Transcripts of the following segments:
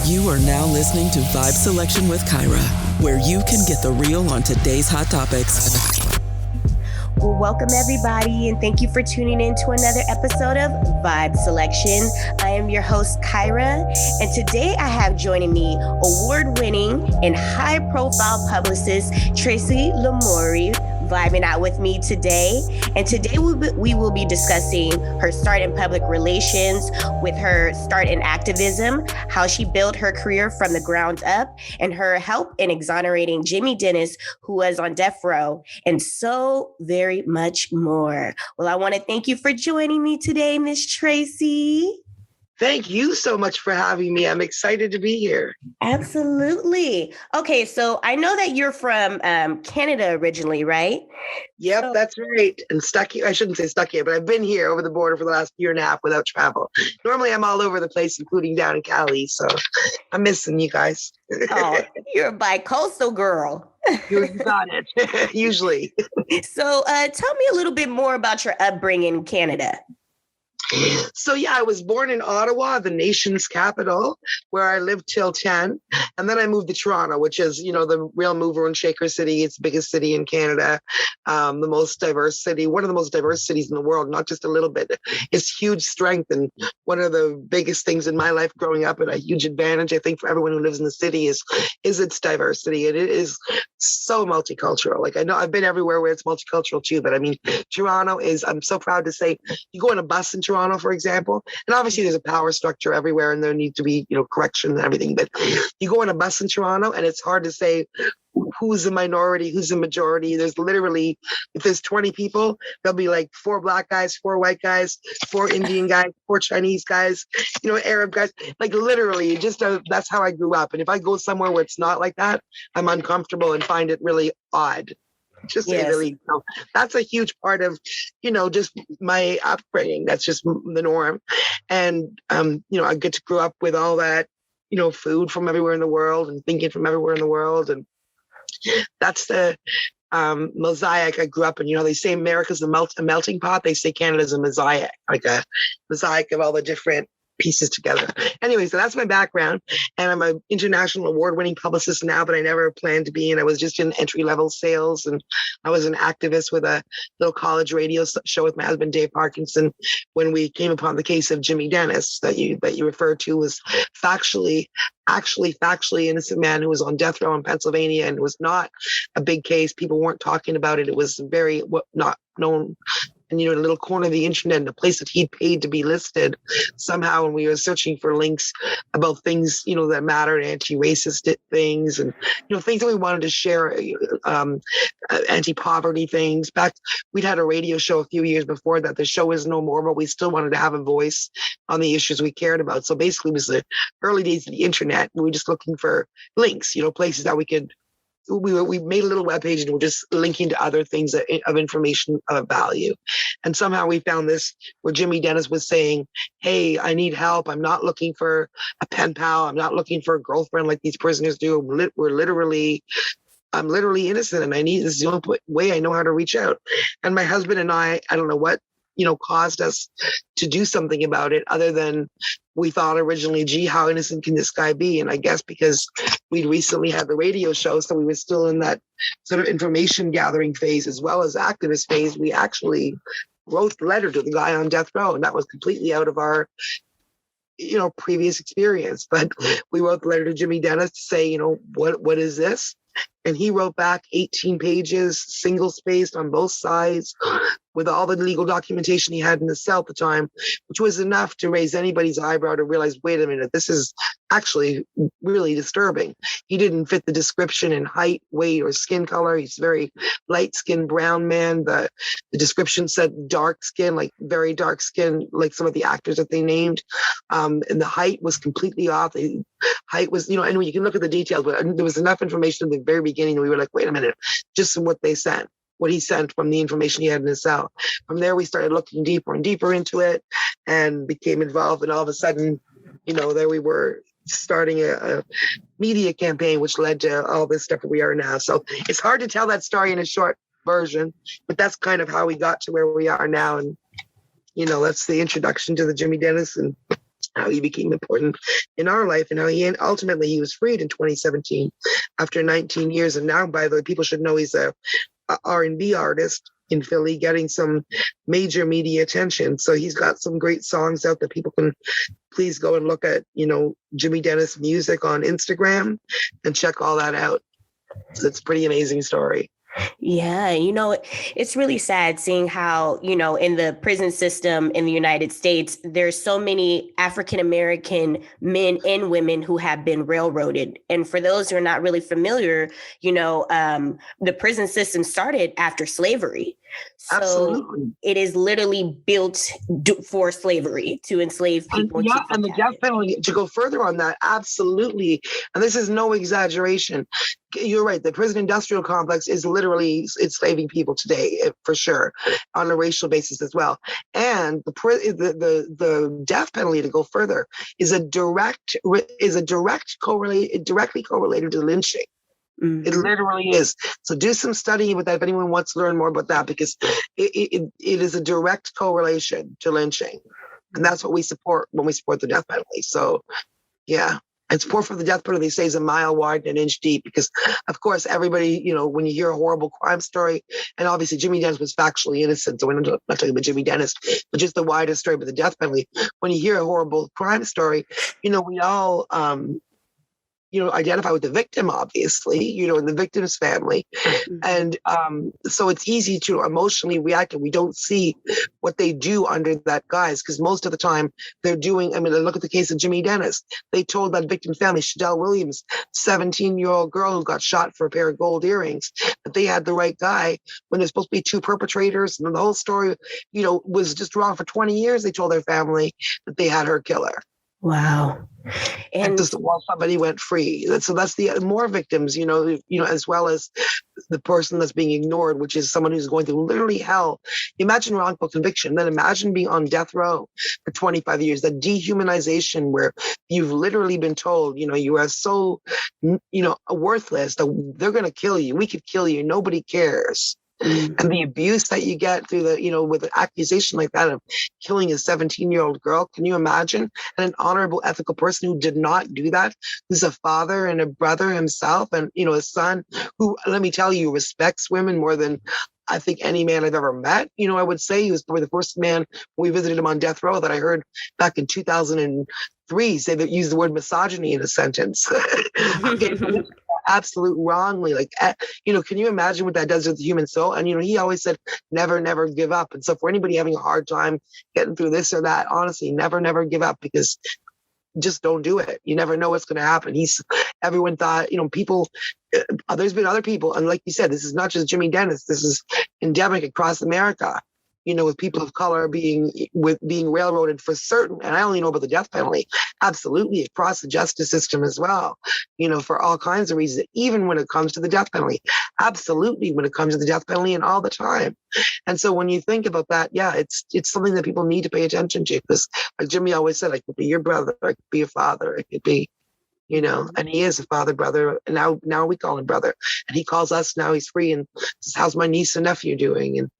You are now listening to Vibe Selection with Kyra, where you can get the real on today's hot topics. Well, welcome everybody, and thank you for tuning in to another episode of Vibe Selection. I am your host, Kyra, and today I have joining me award-winning and high-profile publicist, Tracy Lamourie, vibing out with me today. And today we will be discussing her start in public relations, with her start in activism, how she built her career from the ground up, and her help in exonerating Jimmy Dennis, who was on death row, and so very much more. Well, I want to thank you for joining me today, Miss Tracy. Thank you so much for having me. I'm excited to be here. Absolutely. Okay, so I know that you're from Canada originally, right? Yep, that's right. And stuck here. I shouldn't say stuck here, but I've been here over the border for the last year and a half without travel. Normally, I'm all over the place, including down in Cali. So I'm missing you guys. Oh, you're a bi-coastal girl. You got it. Usually. So tell me a little bit more about your upbringing in Canada. So, yeah, I was born in Ottawa, the nation's capital, where I lived till 10. And then I moved to Toronto, which is, you know, the real mover and shaker city. It's the biggest city in Canada, the most diverse city, one of the most diverse cities in the world, not just a little bit. It's huge strength. And one of the biggest things in my life growing up, and a huge advantage, I think, for everyone who lives in the city is its diversity. And it is so multicultural. Like, I know I've been everywhere where it's multicultural too, but I mean, Toronto is, I'm so proud to say, you go on a bus in Toronto, for example, and obviously there's a power structure everywhere and there needs to be, you know, correction and everything, but you go on a bus in Toronto and it's hard to say who's the minority, who's the majority. There's literally, if there's 20 people, there'll be like 4 black guys, 4 white guys, 4 Indian guys, 4 Chinese guys, you know, Arab guys, like literally just that's how I grew up. And if I go somewhere where it's not like that, I'm uncomfortable and find it really odd. Just yes. Really, so that's a huge part of, you know, just my upbringing. That's just the norm. And, you know, I get to grow up with all that, you know, food from everywhere in the world and thinking from everywhere in the world. And that's the mosaic I grew up in. You know, they say America's a melting pot. They say Canada's a mosaic, like a mosaic of all the different pieces together. Anyway, so that's my background. And I'm an international award-winning publicist now, but I never planned to be. And I was just in entry-level sales. And I was an activist with a little college radio show with my husband, Dave Parkinson, when we came upon the case of Jimmy Dennis that you referred to was factually innocent man who was on death row in Pennsylvania, and it was not a big case. People weren't talking about it. It was very not known. And, you know, in a little corner of the internet, in a place that he'd paid to be listed somehow. And we were searching for links about things, you know, that mattered, anti-racist things and, you know, things that we wanted to share, anti-poverty things. Back, we'd had a radio show a few years before that. The show is no more, but we still wanted to have a voice on the issues we cared about. So basically it was the early days of the internet. We were just looking for links, you know, places that we made a little webpage and we're just linking to other things of information of value. And somehow we found this where Jimmy Dennis was saying, hey, I need help. I'm not looking for a pen pal. I'm not looking for a girlfriend like these prisoners do. I'm literally innocent and this is the only way I know how to reach out. And my husband and I don't know what, you know, caused us to do something about it other than we thought originally, gee, how innocent can this guy be? And I guess because we'd recently had the radio show, so we were still in that sort of information gathering phase as well as activist phase, we actually wrote the letter to the guy on death row. And that was completely out of our, you know, previous experience. But we wrote the letter to Jimmy Dennis to say, you know, what is this? And he wrote back 18 pages, single-spaced on both sides, with all the legal documentation he had in the cell at the time, which was enough to raise anybody's eyebrow to realize, wait a minute, this is actually really disturbing. He didn't fit the description in height, weight, or skin color. He's a very light-skinned brown man. The description said dark skin, like very dark skin, like some of the actors that they named. And the height was completely off. The height was, you know, and you can look at the details, but there was enough information at the very beginning. We were like, wait a minute, just what they sent. What he sent from the information he had in his cell. From there, we started looking deeper and deeper into it and became involved. And all of a sudden, you know, there we were starting a media campaign, which led to all this stuff that we are now. So it's hard to tell that story in a short version, but that's kind of how we got to where we are now. And, you know, that's the introduction to the Jimmy Dennis and how he became important in our life, and how ultimately he was freed in 2017 after 19 years. And now, by the way, people should know he's a R&B artist in Philly, getting some major media attention. So he's got some great songs out that people can please go and look at, Jimmy Dennis music on Instagram and check all that out. So it's a pretty amazing story. Yeah, it's really sad seeing how, in the prison system in the United States, there's so many African-American men and women who have been railroaded. And for those who are not really familiar, the prison system started after slavery. So Absolutely. It is literally built for slavery, to enslave people. And the death penalty, to go further on that, absolutely. And this is no exaggeration. You're right. The prison industrial complex is literally enslaving people today, for sure, on a racial basis as well. And the death penalty, to go further, is directly correlated to lynching. Mm-hmm. It literally is. So do some studying with that if anyone wants to learn more about that, because it is a direct correlation to lynching. And that's what we support when we support the death penalty. So, yeah. And support for the death penalty stays a mile wide and an inch deep, because, of course, everybody, when you hear a horrible crime story, and obviously Jimmy Dennis was factually innocent, so we're not talking about Jimmy Dennis, but just the widest story about the death penalty. When you hear a horrible crime story, we all identify with the victim, obviously, and the victim's family. Mm-hmm. And so it's easy to emotionally react, and we don't see what they do under that guise, because most of the time they're doing, look at the case of Jimmy Dennis. They told that victim family, Shadell Williams, 17-year-old girl who got shot for a pair of gold earrings, that they had the right guy when there's supposed to be two perpetrators. And the whole story, was just wrong for 20 years. They told their family that they had her killer. Wow. And just while somebody went free. So that's the more victims, as well as the person that's being ignored, which is someone who's going through literally hell. Imagine wrongful conviction. Then imagine being on death row for 25 years, that dehumanization where you've literally been told, you are so, worthless that they're going to kill you. We could kill you. Nobody cares. Mm-hmm. And the abuse that you get through with an accusation like that of killing a 17-year-old girl. Can you imagine? And an honorable, ethical person who did not do that, who's a father and a brother himself, and, a son who, let me tell you, respects women more than I think any man I've ever met. I would say he was probably the first man when we visited him on death row that I heard back in 2003 say that use the word misogyny in a sentence. Absolute wrongly. Can you imagine what that does to the human soul? And, he always said, never, never give up. And so for anybody having a hard time getting through this or that, honestly, never, never give up, because just don't do it. You never know what's going to happen. Everyone thought, people, there's been other people. And like you said, this is not just Jimmy Dennis. This is endemic across America, with people of color being railroaded for certain. And I only know about the death penalty. Absolutely. Across the justice system as well, for all kinds of reasons, even when it comes to the death penalty. Absolutely. When it comes to the death penalty, and all the time. And so when you think about that, yeah, it's something that people need to pay attention to, because like Jimmy always said, I could be your brother, I could be your father, I could be, and he is a father, brother. And now we call him brother, and he calls us, now he's free, and says, how's my niece and nephew doing? And,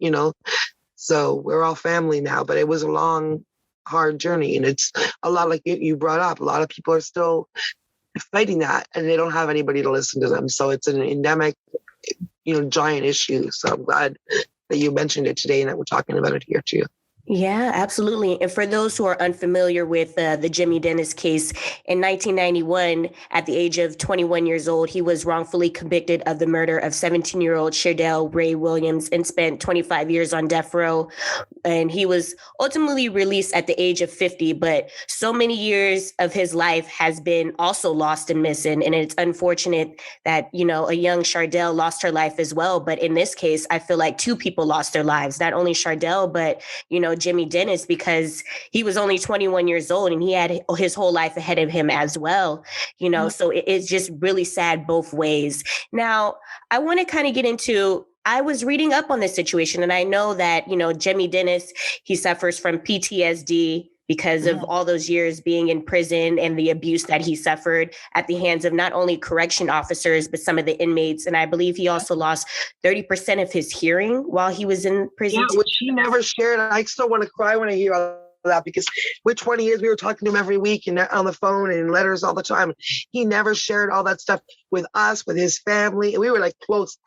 so we're all family now, but it was a long, hard journey. And it's a lot like you brought up. A lot of people are still fighting that, and they don't have anybody to listen to them. So it's an endemic, giant issue. So I'm glad that you mentioned it today and that we're talking about it here too. Yeah, absolutely. And for those who are unfamiliar with the Jimmy Dennis case, in 1991, at the age of 21 years old, he was wrongfully convicted of the murder of 17-year-old Shadell Ray Williams and spent 25 years on death row. And he was ultimately released at the age of 50. But so many years of his life has been also lost and missing. And it's unfortunate that, a young Shardell lost her life as well. But in this case, I feel like two people lost their lives, not only Shardell, but, Jimmy Dennis, because he was only 21 years old and he had his whole life ahead of him as well, so it's just really sad both ways. Now, I want to kind of get into, I was reading up on this situation, and I know that, Jimmy Dennis, he suffers from PTSD because of all those years being in prison and the abuse that he suffered at the hands of not only correction officers, but some of the inmates. And I believe he also lost 30% of his hearing while he was in prison. Yeah, which he never shared. I still want to cry when I hear all that because with 20 years, we were talking to him every week and on the phone and in letters all the time. He never shared all that stuff with us, with his family. And we were like close,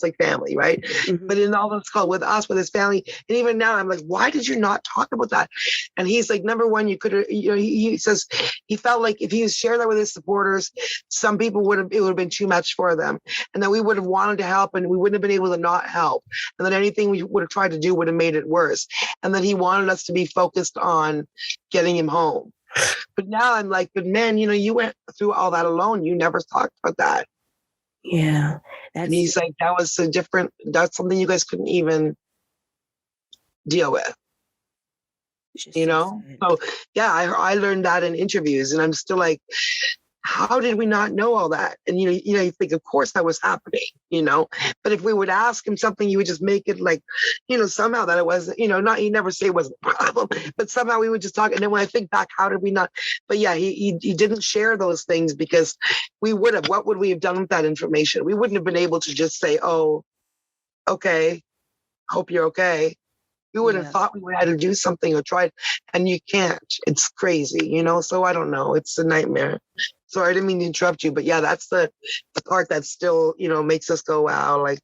like family, right? Mm-hmm. But in all this call with us, with his family. And even now I'm like, why did you not talk about that? And he's like, number one, you could have, he says he felt like if he shared that with his supporters, some people it would have been too much for them. And that we would have wanted to help and we wouldn't have been able to not help. And that anything we would have tried to do would have made it worse. And that he wanted us to be focused on getting him home. But now I'm like, but man, you went through all that alone. You never talked about that. Yeah. And he's like, that was so different. That's something you guys couldn't even deal with. So yeah, I learned that in interviews and I'm still like, how did we not know all that? And you think, of course that was happening, but if we would ask him something, you would just make it like, somehow that it wasn't, not, you never say it wasn't a problem, but somehow we would just talk. And then when I think back, how did we not? But yeah, he didn't share those things because what would we have done with that information? We wouldn't have been able to just say, oh, okay, hope you're okay. We would have thought we had to do something or tried, and you can't. It's crazy, so I don't know. It's a nightmare. Sorry, I didn't mean to interrupt you, but yeah, that's the part that still, makes us go, wow, like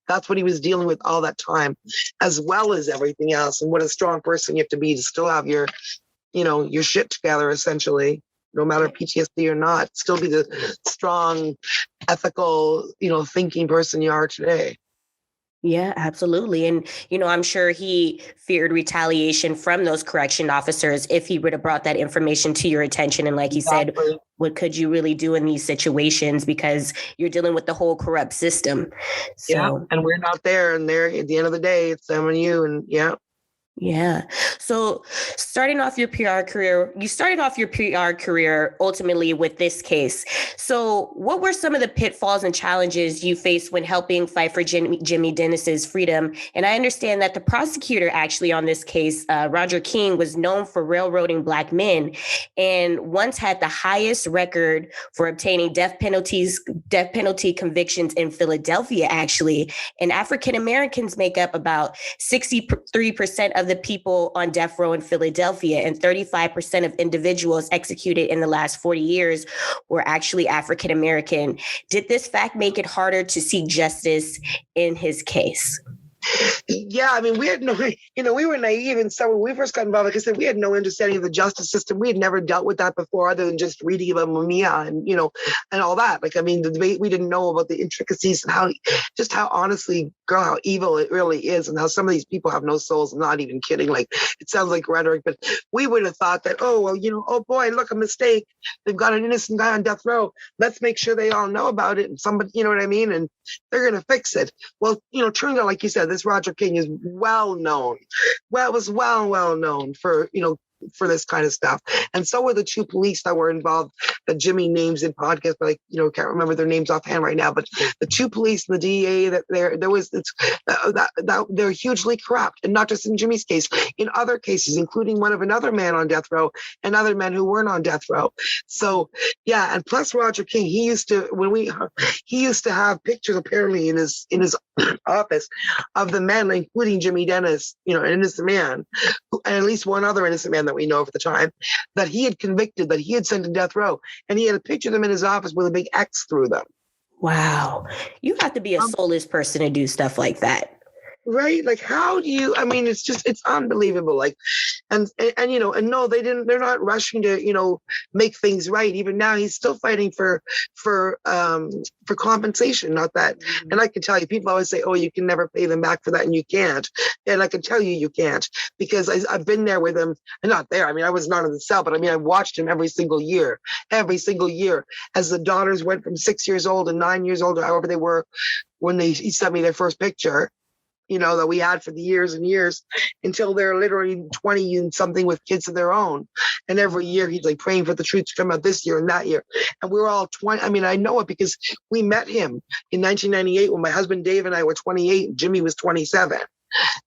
that's what he was dealing with all that time, as well as everything else. And what a strong person you have to be to still have your shit together, essentially, no matter PTSD or not, still be the strong, ethical, thinking person you are today. Yeah, absolutely. And, I'm sure he feared retaliation from those correction officers if he would have brought that information to your attention. And like you said, what could you really do in these situations? Because you're dealing with the whole corrupt system. So, yeah, and we're not there. And there, at the end of the day, it's them and you. And yeah. Yeah. So you started off your PR career ultimately with this case. So what were some of the pitfalls and challenges you faced when helping fight for Jimmy Dennis's freedom? And I understand that the prosecutor actually on this case, Roger King, was known for railroading Black men and once had the highest record for obtaining death penalty convictions in Philadelphia, actually. And African Americans make up about 63% of the people on death row in Philadelphia, and 35% of individuals executed in the last 40 years were actually African American. Did this fact make it harder to seek justice in his case? Yeah, I mean, we had no, we were naive. And so when we first got involved, like I said, we had no understanding of the justice system. We had never dealt with that before other than just reading about Mumia and, and all that. Like, I mean, the debate, we didn't know about the intricacies and how honestly, girl, how evil it really is and how some of these people have no souls. I'm not even kidding. Like, it sounds like rhetoric, but we would have thought that, oh, well, oh boy, look, a mistake. They've got an innocent guy on death row. Let's make sure they all know about it. And somebody, you know what I mean? And they're going to fix it. Well, turns out, like you said, this Roger King is well known for, for this kind of stuff. And so were the two police that were involved that Jimmy names in podcasts, but can't remember their names offhand right now, but the two police and the DEA that they're hugely corrupt. And not just in Jimmy's case, in other cases, including one of another man on death row and other men who weren't on death row. So yeah. And plus Roger King, he used to have pictures apparently in his office of the men, including Jimmy Dennis, an innocent man, and at least one other innocent man that we know of at the time, that he had convicted, that he had sent to death row. And he had a picture of them in his office with a big X through them. Wow. You have to be a soulless person to do stuff like that. Right? Like, how do you, it's unbelievable. Like, and no, they're not rushing to, make things right. Even now, he's still fighting for compensation, not that. Mm-hmm. And I can tell you, people always say, oh, you can never pay them back for that. And you can't. And I can tell you can't, because I've been there with him. And not there. I was not in the cell, but I watched him every single year, as the daughters went from 6 years old and 9 years old, or however they were, when he sent me their first picture, that we had for the years and years, until they're literally 20 and something with kids of their own. And every year he's like praying for the truth to come out this year and that year. And we were all 20. I know it because we met him in 1998 when my husband Dave and I were 28 and Jimmy was 27.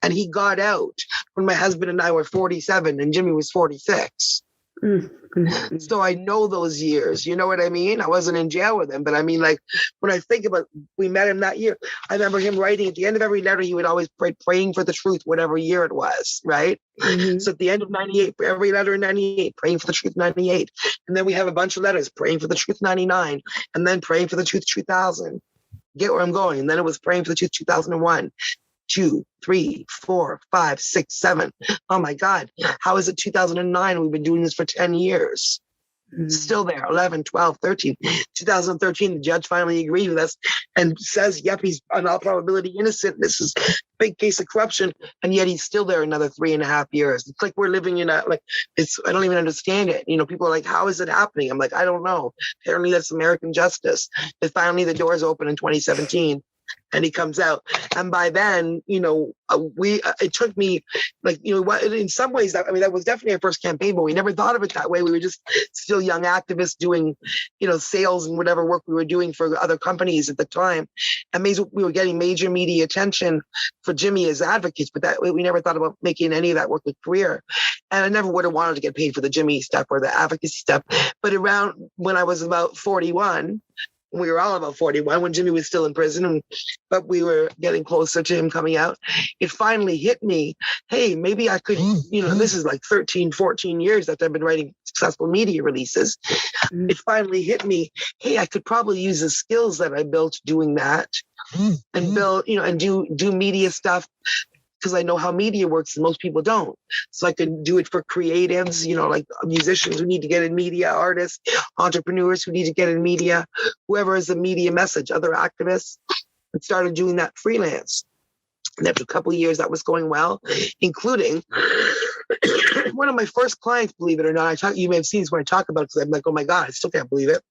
And he got out when my husband and I were 47 and Jimmy was 46. Mm-hmm. So I know those years. You know what I mean? I wasn't in jail with him, but I mean, like, when I think about, we met him that year, I remember him writing at the end of every letter, he would always pray, praying for the truth, whatever year it was, right? Mm-hmm. So at the end of 98, for every letter in 98, praying for the truth 98. And then we have a bunch of letters, praying for the truth 99, and then praying for the truth 2000. Get where I'm going. And then it was praying for the truth 2001. 2, 3, 4, 5, 6, 7. Oh my God. How is it 2009? We've been doing this for 10 years. Still there. 11, 12, 13. 2013, the judge finally agreed with us and says, yep, he's on all probability innocent. This is a big case of corruption. And yet he's still there another 3.5 years. It's like we're living in I don't even understand it. You know, people are like, how is it happening? I'm like, I don't know. Apparently that's American justice. And finally the doors open in 2017. And he comes out, and by then, you know, it took me, like, you know, what in some ways, that was definitely our first campaign, but we never thought of it that way. We were just still young activists doing, you know, sales and whatever work we were doing for other companies at the time, and we were getting major media attention for Jimmy as advocates, but that we never thought about making any of that work a career. And I never would have wanted to get paid for the Jimmy stuff or the advocacy stuff. But around when I was about 41. We were all about 41 when Jimmy was still in prison, but we were getting closer to him coming out. It finally hit me, hey, maybe I could, you know, this is like 13, 14 years that I've been writing successful media releases. It finally hit me, hey, I could probably use the skills that I built doing that and build, you know, and do media stuff, because I know how media works and most people don't. So I could do it for creatives, you know, like musicians who need to get in media, artists, entrepreneurs who need to get in media, whoever has a media message, other activists, and started doing that freelance. And after a couple of years, that was going well, including one of my first clients, believe it or not, you may have seen this when I talk about it, because I'm like, oh my God, I still can't believe it,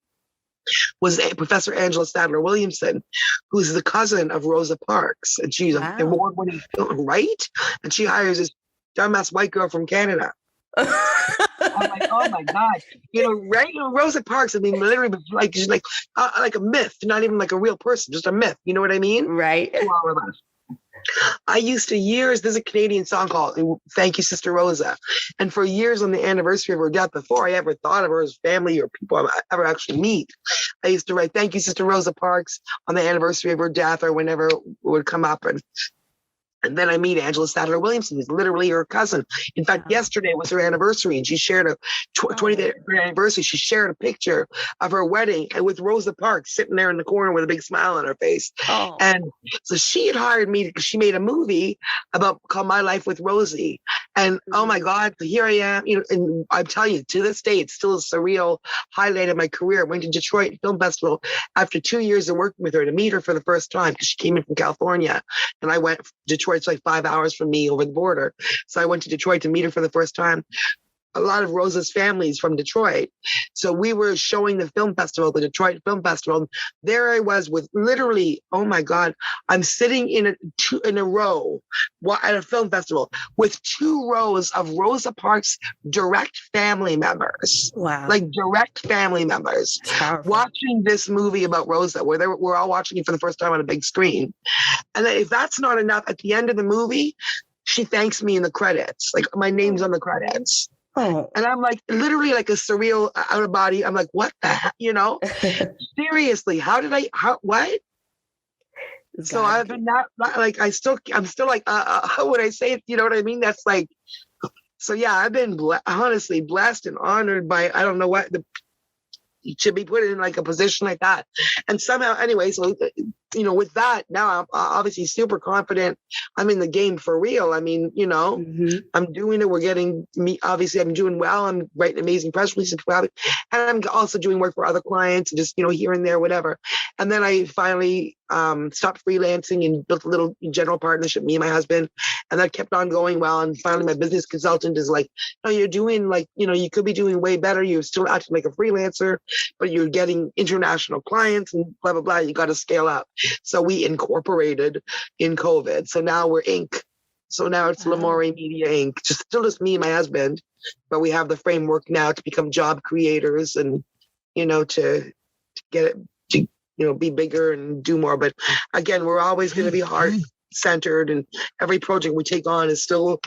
was Professor Angela Stadler Williamson, who's the cousin of Rosa Parks. And she's an award-winning film, right? And she hires this dumbass white girl from Canada. I'm like, oh my God. You know, right? You know, Rosa Parks, I mean, literally, like, she's like a myth, not even like a real person, just a myth. You know what I mean? Right. I used to there's a Canadian song called Thank You, Sister Rosa. And for years on the anniversary of her death, before I ever thought of her as family or people I ever actually meet, I used to write Thank You, Sister Rosa Parks on the anniversary of her death or whenever it would come up. And then I meet Angela Stadler Williamson, who's literally her cousin. In fact, yesterday was her anniversary, and she shared a 20th anniversary. She shared a picture of her wedding and with Rosa Parks sitting there in the corner with a big smile on her face. Oh. And so she had hired me because she made a movie called My Life with Rosie. And oh my God, here I am. You know, and I'm telling you, to this day, it's still a surreal highlight of my career. I went to Detroit Film Festival after 2 years of working with her to meet her for the first time, because she came in from California, and I went to Detroit. It's like 5 hours from me over the border. So I went to Detroit to meet her for the first time. A lot of Rosa's families from Detroit. So we were showing the film festival, the Detroit Film Festival. There I was with literally, oh my God, I'm sitting in a row at a film festival with 2 rows of Rosa Parks' direct family members. Wow. Like direct family members watching this movie about Rosa, where we're all watching it for the first time on a big screen. And then if that's not enough, at the end of the movie, she thanks me in the credits. Like my name's on the credits. Oh. And I'm like, literally like a surreal out of body. I'm like, what the heck? You know, seriously, what? So I've been I'm still like, when I say it, you know what I mean? That's like, so yeah, I've been honestly blessed and honored by, I don't know what should be put in like a position like that. And somehow, anyway, so, you know, with that, now I'm obviously super confident. I'm in the game for real. I mean, you know, I'm doing it. We're getting me. Obviously, I'm doing well. I'm writing amazing press releases. And I'm also doing work for other clients, just, you know, here and there, whatever. And then I finally stopped freelancing and built a little general partnership, me and my husband. And that kept on going well. And finally, my business consultant is like, no, you're doing like, you know, you could be doing way better. You're still acting like a freelancer, but you're getting international clients and blah, blah, blah. You got to scale up. So we incorporated in COVID. So now we're Inc. So now it's Lamourie Media Inc. Still just me and my husband, but we have the framework now to become job creators and, you know, to get it, to, you know, be bigger and do more. But again, we're always going to be heart centered, and every project we take on is still,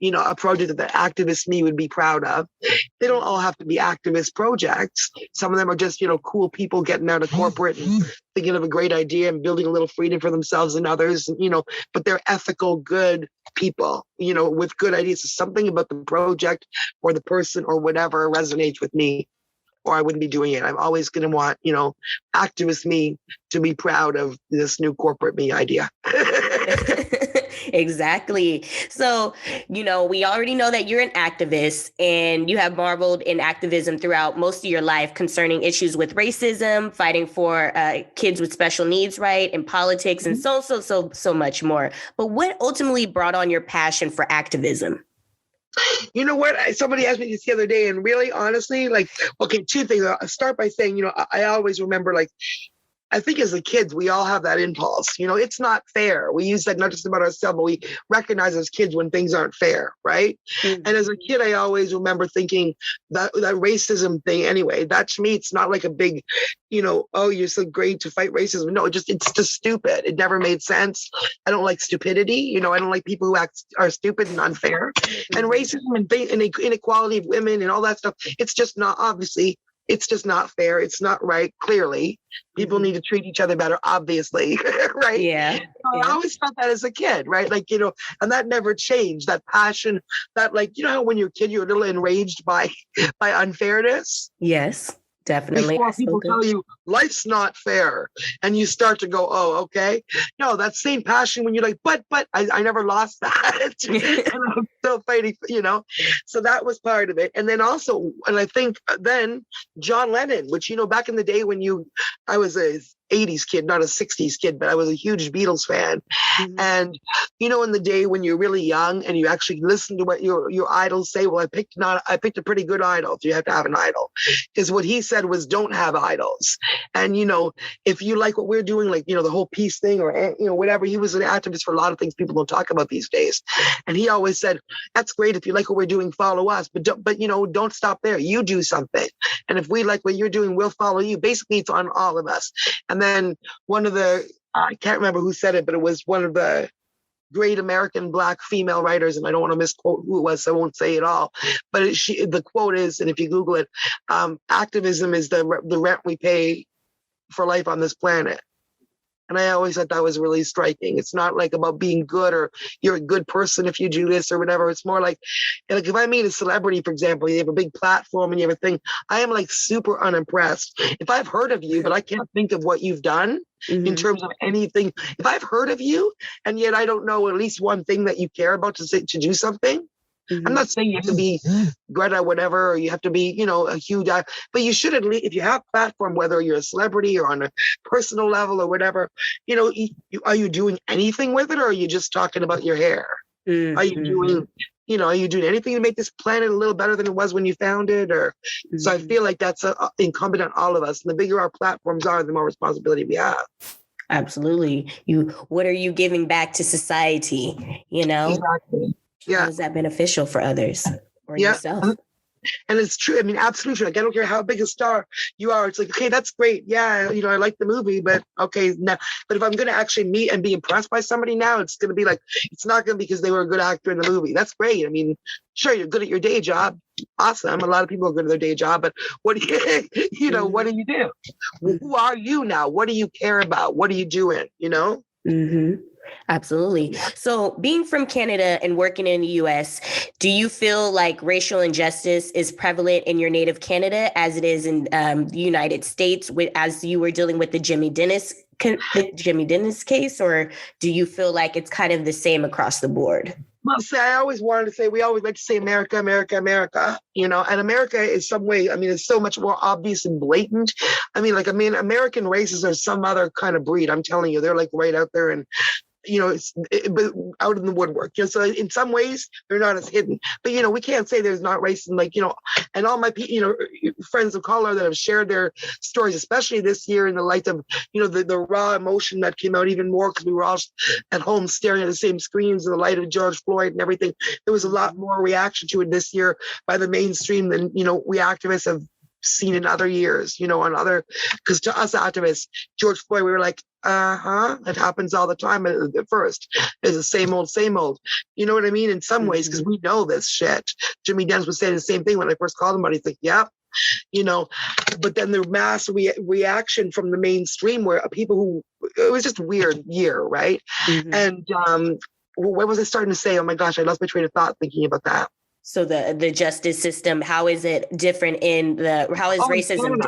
a project that the activist me would be proud of. They don't all have to be activist projects. Some of them are just, cool people getting out of corporate and thinking of a great idea and building a little freedom for themselves and others, but they're ethical, good people, with good ideas. So something about the project or the person or whatever resonates with me, or I wouldn't be doing it. I'm always going to want, activist me to be proud of this new corporate me idea. Exactly. So, we already know that you're an activist and you have marveled in activism throughout most of your life concerning issues with racism, fighting for kids with special needs, right, in politics, and so much more. But what ultimately brought on your passion for activism? You know what? Somebody asked me this the other day, and really, honestly, two things. I'll start by saying, I always remember, I think as a kids, we all have that impulse. It's not fair. We use that not just about ourselves, but we recognize as kids when things aren't fair, right? Mm-hmm. And as a kid, I always remember thinking that racism thing, anyway, that to me, it's not like a big, oh, you're so great to fight racism. No, it's just stupid. It never made sense. I don't like stupidity. I don't like people who are stupid and unfair. Mm-hmm. And racism and inequality of women and all that stuff, it's just not, obviously, it's just not fair. It's not right. Clearly, people need to treat each other better, obviously. Right. Yeah. I always felt that as a kid, right? And that never changed. That passion, that how when you're a kid, you're a little enraged by unfairness. Yes, definitely. Before people tell you life's not fair and you start to go, oh, okay. No, that same passion when you're like, but I never lost that. And I'm still fighting, So that was part of it. And then also, and I think then John Lennon, which, back in the day when I was a 80s kid, not a 60s kid, but I was a huge Beatles fan. Mm-hmm. And, in the day when you're really young and you actually listen to what your idols say, well, I picked a pretty good idol. You have to have an idol. Because what he said was don't have idols. And, if you like what we're doing, the whole peace thing or, whatever, he was an activist for a lot of things people don't talk about these days. And he always said, that's great. If you like what we're doing, follow us. But don't stop there. You do something. And if we like what you're doing, we'll follow you. Basically, it's on all of us. And then one of I can't remember who said it, but it was one of the great American Black female writers, and I don't want to misquote who it was, so I won't say it all. But the quote is, and if you Google it, activism is the rent we pay for life on this planet. And I always thought that was really striking. It's not about being good or you're a good person if you do this or whatever. It's more like if I meet a celebrity, for example, you have a big platform and you have a thing, I am super unimpressed. If I've heard of you, but I can't think of what you've done in terms of anything. If I've heard of you and yet I don't know at least one thing that you care about to do something, I'm not saying you have to be Greta, whatever, or you have to be, a huge, but you should at least, if you have a platform, whether you're a celebrity or on a personal level or whatever, are you doing anything with it, or are you just talking about your hair? Mm-hmm. Are you doing anything to make this planet a little better than it was when you found it? Or so I feel like that's incumbent on all of us. And the bigger our platforms are, the more responsibility we have. Absolutely. What are you giving back to society? Exactly. Yeah. How is that beneficial for others or yourself? And it's true. I mean, absolutely. I don't care how big a star you are. It's okay, that's great. Yeah, I like the movie, but okay, now. But if I'm going to actually meet and be impressed by somebody now, it's going to be it's not going to be because they were a good actor in the movie. That's great. I mean, sure, you're good at your day job. Awesome. A lot of people are good at their day job, but what do you, what do you do? Who are you now? What do you care about? What are you doing? Mm-hmm. Absolutely. So being from Canada and working in the US, do you feel like racial injustice is prevalent in your native Canada as it is in the United States as you were dealing with the Jimmy Dennis case, or do you feel like it's kind of the same across the board? Well, we always like to say America, America, America, and America is some way, it's so much more obvious and blatant. American races are some other kind of breed. I'm telling you, they're right out there and, but out in the woodwork. So in some ways they're not as hidden, but we can't say there's not racism. And all my friends of color that have shared their stories, especially this year in the light of the raw emotion that came out even more because we were all at home staring at the same screens in the light of George Floyd and everything. There was a lot more reaction to it this year by the mainstream than we activists have seen in other years, on other, because to us activists, George Floyd, we were like, it happens all the time at first. It's the same old. You know what I mean? In some ways, because we know this shit. Jimmy Dennis was saying the same thing when I first called him, but he's like, yep. But then the mass reaction from the mainstream where people who, it was just a weird year, right? And what was I starting to say? Oh my gosh, I lost my train of thought thinking about that. So the justice system, how is it different how is racism?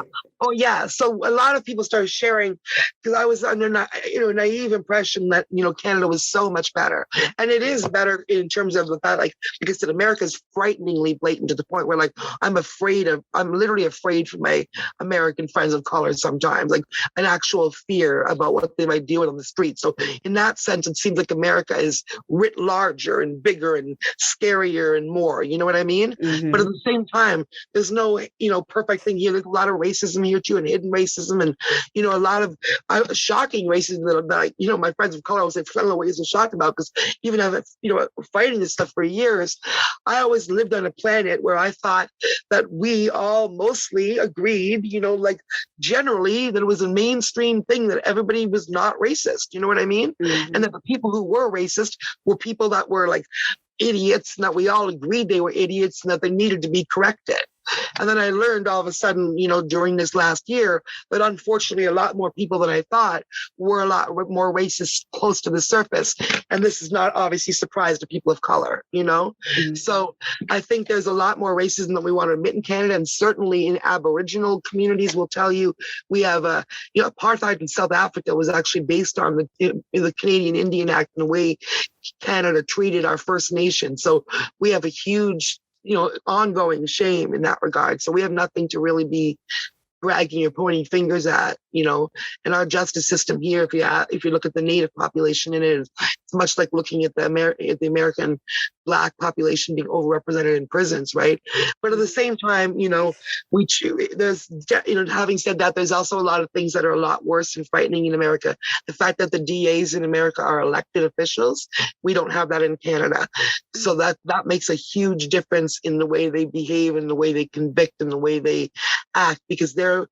Oh yeah. So a lot of people started sharing, because I was under naive impression that Canada was so much better, and it is better in terms of the fact, like I said, America is frighteningly blatant to the point where I'm literally afraid for my American friends of color sometimes, like an actual fear about what they might deal with on the street. So in that sense, it seems like America is writ larger and bigger and scarier and more. You know what I mean? But at the same time, there's no perfect thing here. There's a lot of racism here too, and hidden racism, and a lot of shocking racism that my friends of color always say, I don't know what you're so shocked about, because even fighting this stuff for years, I always lived on a planet where I thought that we all mostly agreed, generally that it was a mainstream thing that everybody was not racist. You know what I mean? And that the people who were racist were people that were like idiots, and that we all agreed they were idiots and that they needed to be corrected. And then I learned all of a sudden, during this last year, that unfortunately a lot more people than I thought were a lot more racist close to the surface. And this is not obviously surprise to people of color, So I think there's a lot more racism than we want to admit in Canada, and certainly in Aboriginal communities will tell you. We have apartheid in South Africa was actually based on the Canadian Indian Act and the way Canada treated our First Nation. So we have a huge ongoing shame in that regard. So we have nothing to really be bragging or pointing fingers at, and our justice system here, if you look at the Native population in it, it's much like looking at the American Black population being overrepresented in prisons, right? But at the same time, there's having said that, there's also a lot of things that are a lot worse and frightening in America. The fact that the DAs in America are elected officials, we don't have that in Canada. So that makes a huge difference in the way they behave and the way they convict and the way they act, because they're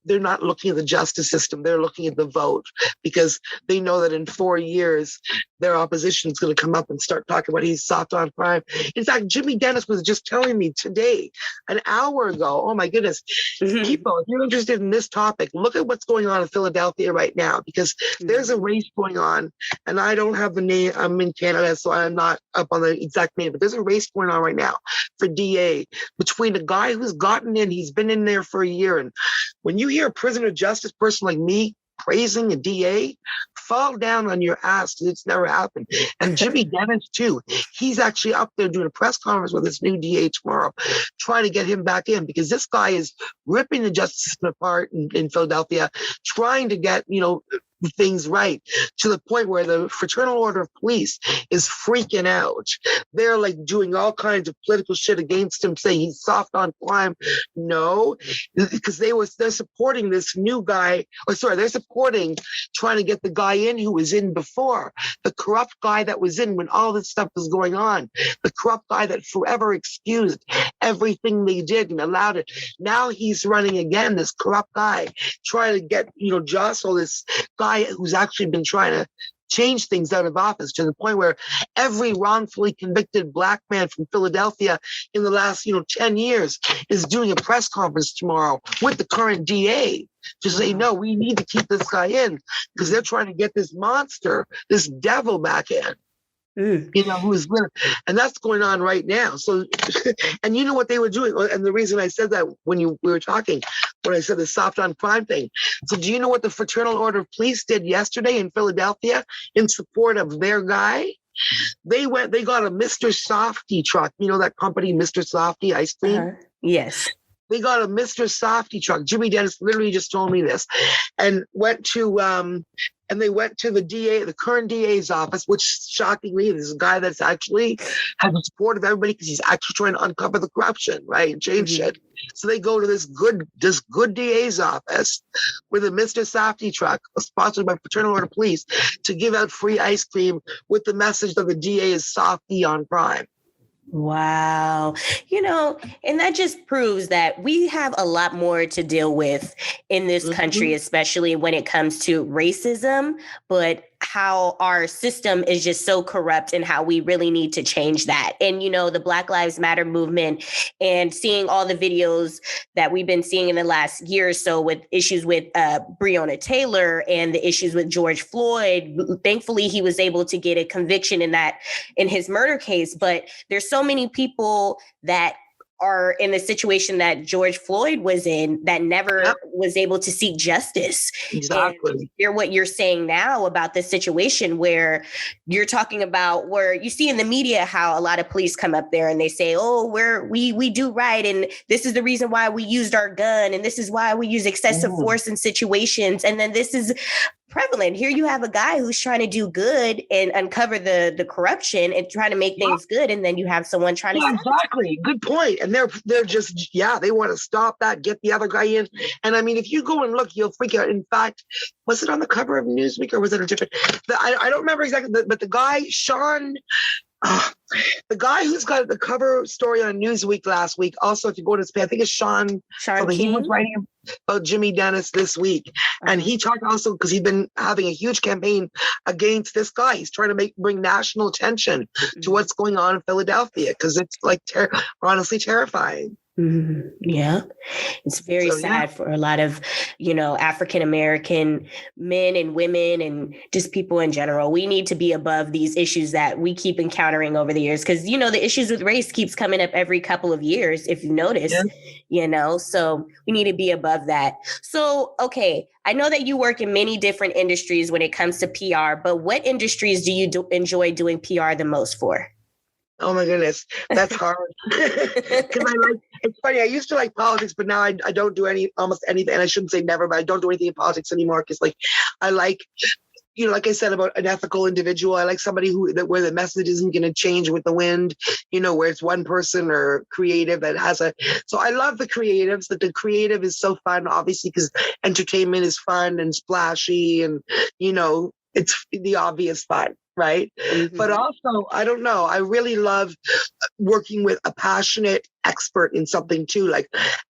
not looking at the justice system. They're looking at the vote, because they know that in 4 years, their opposition is going to come up and start talking about he's soft on crime. In fact, Jimmy Dennis was just telling me today, an hour ago, oh my goodness, people, if you're interested in this topic, look at what's going on in Philadelphia right now, because there's a race going on, and I don't have the name. I'm in Canada, so I'm not up on the exact name, but there's a race going on right now for DA between a guy who's gotten in, he's been in there for a year. And when you hear a prisoner of justice person like me praising a DA, fall down on your ass, because it's never happened. And Jimmy Dennis too, he's actually up there doing a press conference with this new DA tomorrow, trying to get him back in, because this guy is ripping the justice system apart in Philadelphia, trying to get things right, to the point where the Fraternal Order of Police is freaking out. They're like doing all kinds of political shit against him, saying he's soft on crime. No, because they're supporting this new guy, they're supporting trying to get the guy in who was in before, the corrupt guy that was in when all this stuff was going on, the corrupt guy that forever excused everything they did and allowed it. Now he's running again, this corrupt guy, trying to get, jostle this guy who's actually been trying to change things out of office, to the point where every wrongfully convicted Black man from Philadelphia in the last 10 years is doing a press conference tomorrow with the current DA to say, no, we need to keep this guy in, because they're trying to get this monster, this devil back in. Who's and that's going on right now. So, and you know what they were doing, and the reason I said that when we were talking, when I said the soft on crime thing. So, do you know what the Fraternal Order of Police did yesterday in Philadelphia in support of their guy? They got a Mr. Softy truck. You know that company, Mr. Softy ice cream? Yes. They got a Mr. Softy truck. Jimmy Dennis literally just told me this, and they went to the DA, the current DA's office, which shockingly is a guy that's actually has the support of everybody, because he's actually trying to uncover the corruption, right, and change shit. So they go to this good DA's office with a Mr. Softy truck, sponsored by Fraternal Order Police, to give out free ice cream with the message that the DA is softy on crime. Wow. And that just proves that we have a lot more to deal with in this country, especially when it comes to racism, but how our system is just so corrupt and how we really need to change that. And, the Black Lives Matter movement and seeing all the videos that we've been seeing in the last year or so with issues with Breonna Taylor and the issues with George Floyd. Thankfully, he was able to get a conviction in his murder case. But there's so many people that are in the situation that George Floyd was in that never was able to seek justice. Exactly. And hear what you're saying now about this situation where you're talking about where you see in the media how a lot of police come up there and they say, oh, we do right. And this is the reason why we used our gun. And this is why we use excessive force in situations. And then this is prevalent. Here you have a guy who's trying to do good and uncover the corruption and trying to make things good. And then you have someone trying to... Exactly. Good point. And they're just, they want to stop that, get the other guy in. And I mean, if you go and look, you'll freak out. In fact, was it on the cover of Newsweek or was it a different... I don't remember exactly, but the guy, Sean... the guy who's got the cover story on Newsweek last week, also, if you go to his page, I think it's Sean King. He was writing about Jimmy Dennis this week. And he talked also, because he's been having a huge campaign against this guy. He's trying to bring national attention to what's going on in Philadelphia, because it's like honestly terrifying. Mm-hmm. Yeah. It's very sad for a lot of, African-American men and women and just people in general. We need to be above these issues that we keep encountering over the years. Because, the issues with race keeps coming up every couple of years, if you notice, so we need to be above that. So, okay, I know that you work in many different industries when it comes to PR, but what industries do you enjoy doing PR the most for? Oh my goodness, that's hard. Because it's funny, I used to like politics, but now I don't do almost anything. And I shouldn't say never, but I don't do anything in politics anymore. Because I like, like I said about an ethical individual, I like somebody where the message isn't going to change with the wind, where it's one person or creative that has so I love the creatives. That the creative is so fun, obviously, because entertainment is fun and splashy and, it's the obvious fun. Right. Mm-hmm. But also, I don't know, I really love working with a passionate expert in something too, like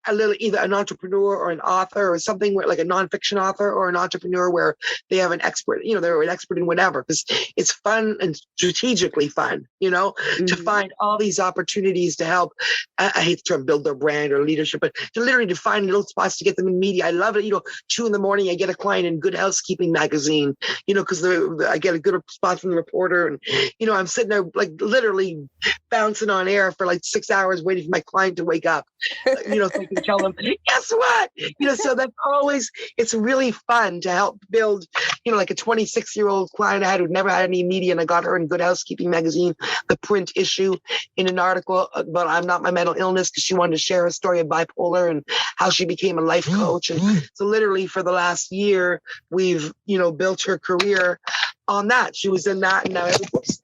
either an entrepreneur or an author or something where like a nonfiction author or an entrepreneur where they have an expert, they're an expert in whatever, because it's fun and strategically fun, to find all these opportunities to help, I hate the term build their brand or leadership, but to literally find little spots to get them in media. I love it. 2 a.m, I get a client in Good Housekeeping magazine, because I get a good spot from the reporter and, I'm sitting there like literally bouncing on air for like 6 hours waiting for my client to wake up, so I can tell them, guess what? So that's always, it's really fun to help build, like a 26-year-old client I had who'd never had any media, and I got her in Good Housekeeping magazine, the print issue, in an article about I'm Not My Mental Illness, because she wanted to share a story of bipolar and how she became a life coach. And so literally for the last year, we've, built her career on that. She was in that, and now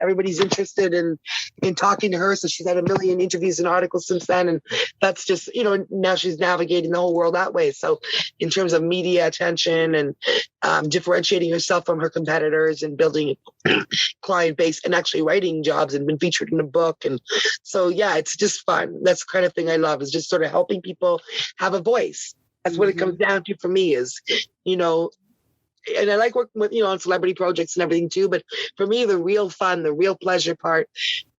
everybody's interested in talking to her. So she's had a million interviews and articles since then. And that's just, now she's navigating the whole world that way. So in terms of media attention and differentiating herself from her competitors and building a client base and actually writing jobs and been featured in a book. And so, it's just fun. That's the kind of thing I love, is just sort of helping people have a voice. That's what it comes down to for me is, and I like working with, on celebrity projects and everything too. But for me, the real fun, the real pleasure part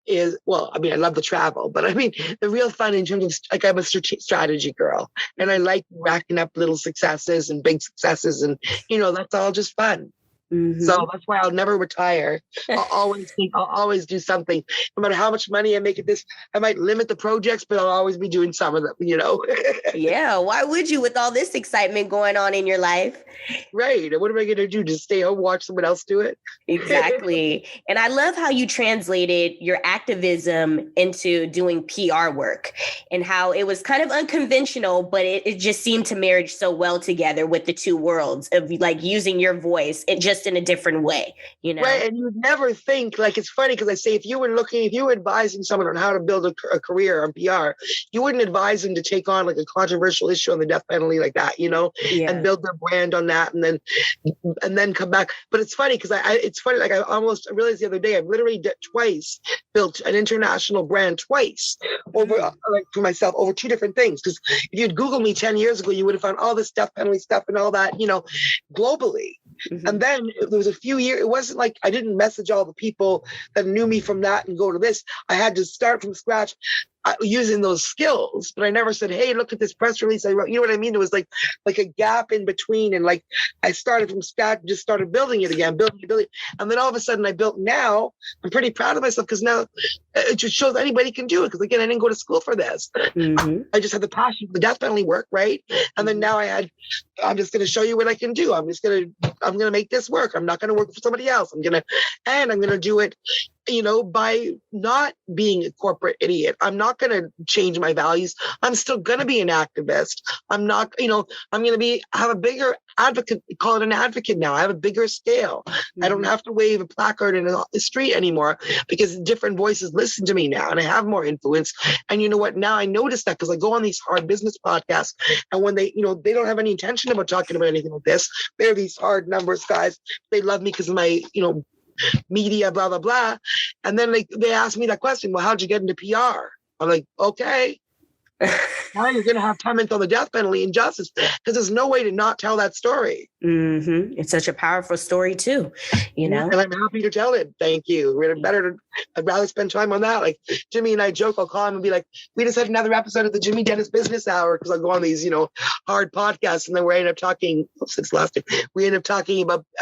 is, I love the travel, but the real fun in terms of, like, I'm a strategy girl, and I like racking up little successes and big successes, and, that's all just fun. Mm-hmm. So that's why I'll never retire. I'll always do something. No matter how much money I make at this, I might limit the projects, but I'll always be doing some of them, Yeah. Why would you, with all this excitement going on in your life? Right. And what am I going to do? Just stay home, watch someone else do it? Exactly. And I love how you translated your activism into doing PR work, and how it was kind of unconventional, but it just seemed to marry so well together with the two worlds of like using your voice and just just in a different way, you know? Right. And you'd never think, like, it's funny because I say, if you were advising someone on how to build a career on PR, you wouldn't advise them to take on like a controversial issue on the death penalty like that, you know, and build their brand on that and then come back. But it's funny because it's funny, like I realized the other day, I've literally twice built an international brand twice over like for myself over two different things. Because if you'd Googled me 10 years ago, you would have found all this death penalty stuff and all that, you know, globally. And then there was a few years, it wasn't like I didn't message all the people that knew me from that and go to this. I had to start from scratch using those skills, but I never said, hey, look at this press release I wrote. You know what I mean? It was like a gap in between. And like, I started from scratch, just started building it again, building. And then all of a sudden I built now. I'm pretty proud of myself because now it just shows anybody can do it. Because again, I didn't go to school for this. I just had the passion for the death penalty work, right? And then now I'm just going to show you what I can do. I'm going to make this work. I'm not going to work for somebody else. I'm going to do it, you know, by not being a corporate idiot. I'm not going to change my values. I'm still going to be an activist. I'm not, you know, I'm going to have a bigger advocate, call it an advocate now. I have a bigger scale. I don't have to wave a placard in the street anymore because different voices listen to me now and I have more influence. And you know what? Now I notice that because I go on these hard business podcasts and when they, you know, they don't have any intention about talking about anything like this. They're these hard numbers guys. They love me because of my, you know, media, blah, blah, blah. And then they ask me that question, well, how'd you get into PR? I'm like, okay. Now you're going to have comments on the death penalty and justice because there's no way to not tell that story. It's such a powerful story too, you know? And I'm happy to tell it. Thank you. I'd rather spend time on that. Like Jimmy and I joke, I'll call him and be like, we just had another episode of the Jimmy Dennis Business Hour because I'll go on these, you know, hard podcasts and then we end up talking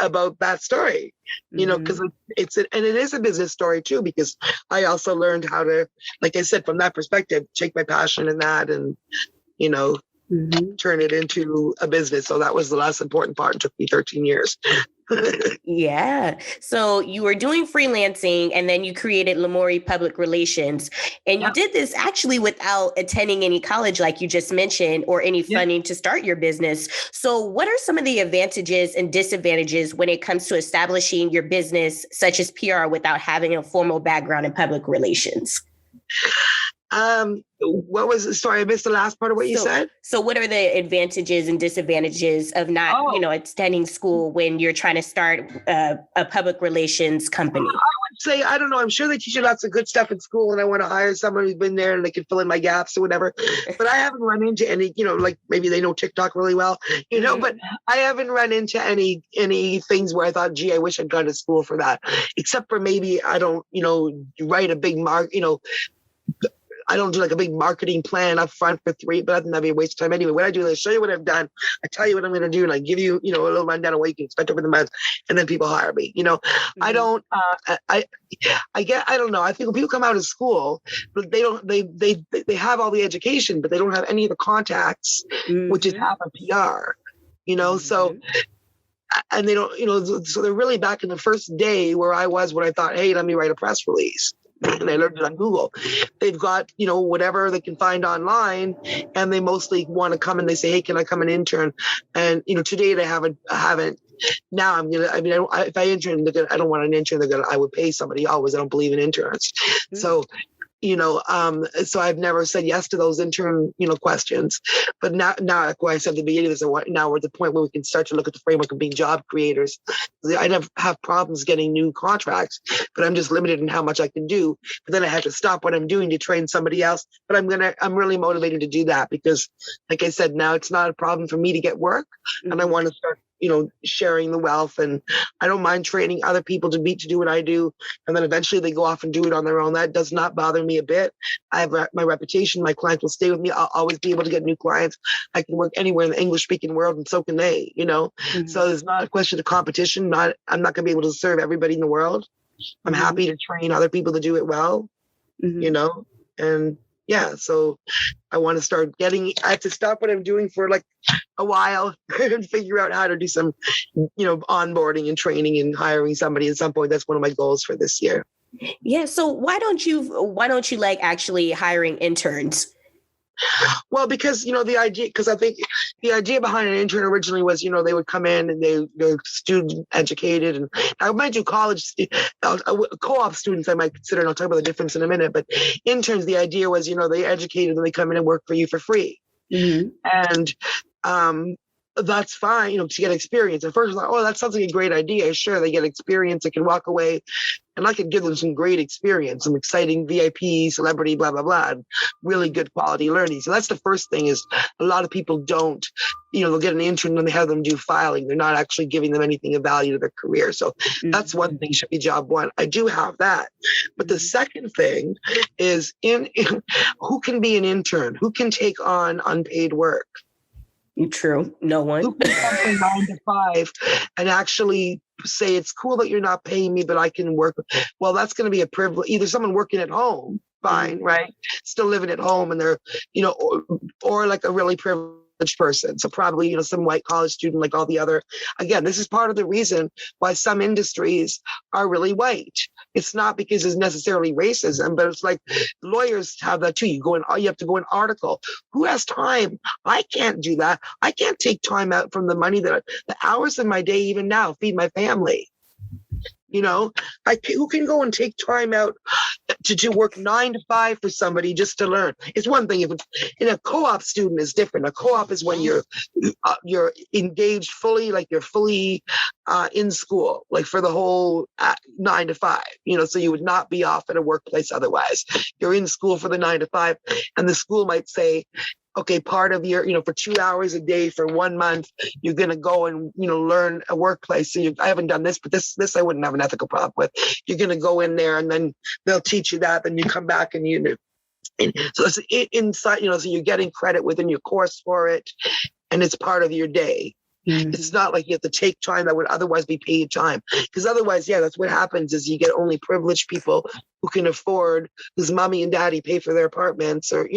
about that story. You know, because it is a business story too, because I also learned how to, like I said, from that perspective, take my passion in that and, you know, turn it into a business. So that was the last important part. It took me 13 years. Yeah. So you were doing freelancing and then you created Lamourie Public Relations. And you did this actually without attending any college, like you just mentioned, or any funding to start your business. So what are some of the advantages and disadvantages when it comes to establishing your business, such as PR, without having a formal background in public relations? Sorry, I missed the last part of what you said. So what are the advantages and disadvantages of not, you know, attending school when you're trying to start a public relations company? I would say, I don't know. I'm sure they teach you lots of good stuff in school and I want to hire someone who's been there and they can fill in my gaps or whatever. But I haven't run into any, you know, like maybe they know TikTok really well, you know, but I haven't run into any things where I thought, gee, I wish I'd gone to school for that, except for maybe I don't, you know, write a big I don't do like a big marketing plan up front for three, but I think that'd be a waste of time anyway. What I do is I show you what I've done. I tell you what I'm going to do. And I give you, you know, a little rundown of what you can expect over the month. And then people hire me, you know, I don't, I don't know. I think when people come out of school, but they have all the education, but they don't have any of the contacts, which is half a PR, you know, so, and they don't, you know, so they're really back in the first day where I was when I thought, hey, let me write a press release. And I learned it on Google. They've got, you know, whatever they can find online, and they mostly want to come and they say, hey, can I come and intern? And, you know, to date, I haven't. Now if I intern, I don't want an intern. I would pay somebody always. I don't believe in interns. So, you know, so I've never said yes to those intern, you know, questions. But now, like what I said at the beginning, now we're at the point where we can start to look at the framework of being job creators. I never have problems getting new contracts, but I'm just limited in how much I can do. But then I have to stop what I'm doing to train somebody else. But I'm really motivated to do that because, like I said, now it's not a problem for me to get work, and I want to start, you know, sharing the wealth. And I don't mind training other people to do what I do. And then eventually they go off and do it on their own. That does not bother me a bit. I have my reputation. My clients will stay with me. I'll always be able to get new clients. I can work anywhere in the English speaking world, and so can they, you know? So there's not a question of competition. I'm not going to be able to serve everybody in the world. I'm happy to train other people to do it well, you know? And yeah, so I want to start I have to stop what I'm doing for like a while and figure out how to do some, you know, onboarding and training and hiring somebody at some point. That's one of my goals for this year. Yeah. So why don't you like actually hiring interns? Well, because, the idea, because I think the idea behind an intern originally was, they would come in and they're student educated. And I might do college, co-op students I might consider, and I'll talk about the difference in a minute. But interns, the idea was, they educated and they come in and work for you for free. Mm-hmm. And that's fine, to get experience. At first, I was like, oh, that sounds like a great idea. Sure, they get experience. They can walk away and I could give them some great experience, some exciting VIP, celebrity, blah, blah, blah, and really good quality learning. So that's the first thing is a lot of people don't, they'll get an intern and they have them do filing. They're not actually giving them anything of value to their career. So that's one thing, should be job one. I do have that. But the second thing is who can be an intern? Who can take on unpaid work? True. No one. Who can come from 9 to 5 and actually say, it's cool that you're not paying me, but I can work. Well, that's going to be a privilege. Either someone working at home, fine, right? Still living at home and they're, or like a really privileged person. So probably, some white college student, like all the other, again, this is part of the reason why some industries are really white. It's not because it's necessarily racism, but it's like lawyers have that too. You have to go an article. Who has time? I can't do that. I can't take time out from the money the hours of my day, even now, feed my family. Who can go and take time out to work 9 to 5 for somebody just to learn? It's one thing if it's in a co-op student is different. A co-op is when you're engaged fully, like you're fully in school, like for the whole 9 to 5. So you would not be off at a workplace otherwise. You're in school for the 9 to 5, and the school might say, okay, part of your, for 2 hours a day for 1 month, you're going to go and, learn a workplace. So I haven't done this, but this I wouldn't have an ethical problem with. You're going to go in there and then they'll teach you that. Then you come back and so it's inside, so you're getting credit within your course for it. And it's part of your day. Mm-hmm. It's not like you have to take time that would otherwise be paid time. Because otherwise, that's what happens is you get only privileged people who can afford, whose mommy and daddy pay for their apartments or,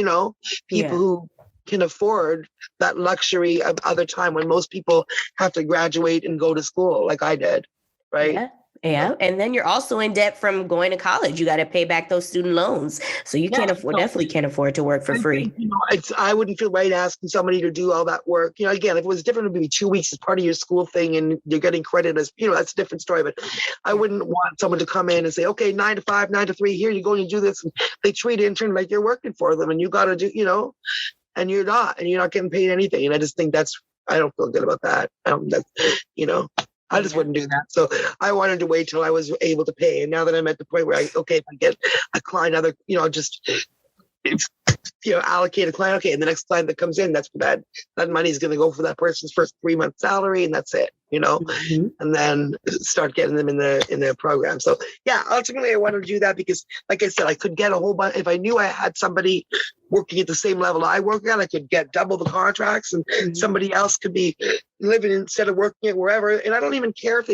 people who can afford that luxury of other time when most people have to graduate and go to school like I did, right? Yeah. And then you're also in debt from going to college. You got to pay back those student loans. So you definitely can't afford to work for free. I wouldn't feel right asking somebody to do all that work. Again, if it was different, it would be 2 weeks as part of your school thing and you're getting credit as, that's a different story. But I wouldn't want someone to come in and say, okay, 9 to 5, 9 to 3, here you go and you do this. And they treat intern like you're working for them and you got to do, and you're not getting paid anything. And I just think I don't feel good about that. I just wouldn't do that. So I wanted to wait till I was able to pay. And now that I'm at the point where if I get a client, allocate a client. Okay. And the next client that comes in, that's that money is going to go for that person's first 3 month salary. And that's it, mm-hmm. And then start getting them in their program. So ultimately I wanted to do that because like I said, I could get a whole bunch. If I knew I had somebody working at the same level I work at, I could get double the contracts and somebody else could be living instead of working at wherever. And I don't even care if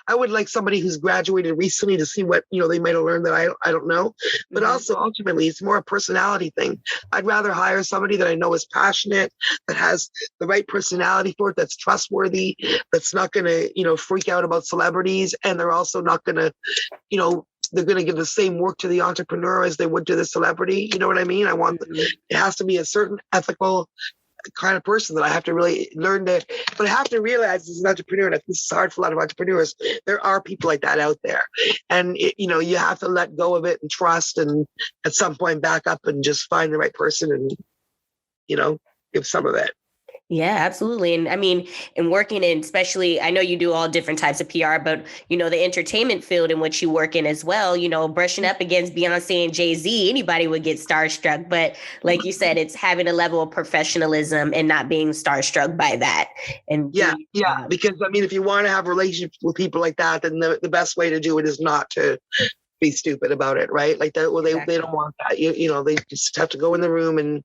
I would like somebody who's graduated recently to see what, they might have learned that I don't know. But also ultimately it's more a personality thing. I'd rather hire somebody that I know is passionate, that has the right personality for it, that's trustworthy, that's not going to, freak out about celebrities. And they're also not going to, they're going to give the same work to the entrepreneur as they would to the celebrity. You know what I mean? It has to be a certain ethical kind of person that I have to really learn but I have to realize as an entrepreneur, and this is hard for a lot of entrepreneurs, there are people like that out there. And, you have to let go of it and trust and at some point back up and just find the right person and, give some of it. Yeah, absolutely. And I mean, and working in, especially, I know you do all different types of PR, but, the entertainment field in which you work in as well, brushing up against Beyonce and Jay-Z, anybody would get starstruck. But like you said, it's having a level of professionalism and not being starstruck by that. And because if you want to have relationships with people like that, then the best way to do it is not to be stupid about it, right? Like that. Well, they don't want that. They just have to go in the room and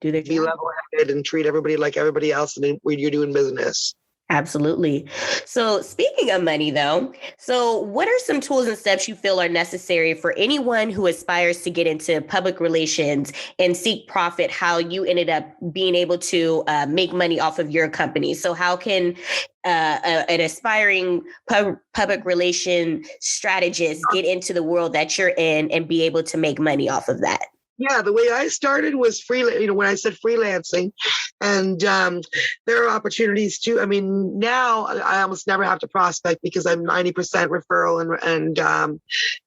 do they be level-headed and treat everybody like everybody else when you're doing business. Absolutely. So speaking of money, though, what are some tools and steps you feel are necessary for anyone who aspires to get into public relations and seek profit, how you ended up being able to make money off of your company? So how can an aspiring public relation strategist get into the world that you're in and be able to make money off of that? Yeah, the way I started was when I said freelancing, and there are opportunities too. I mean, now I almost never have to prospect because I'm 90% referral and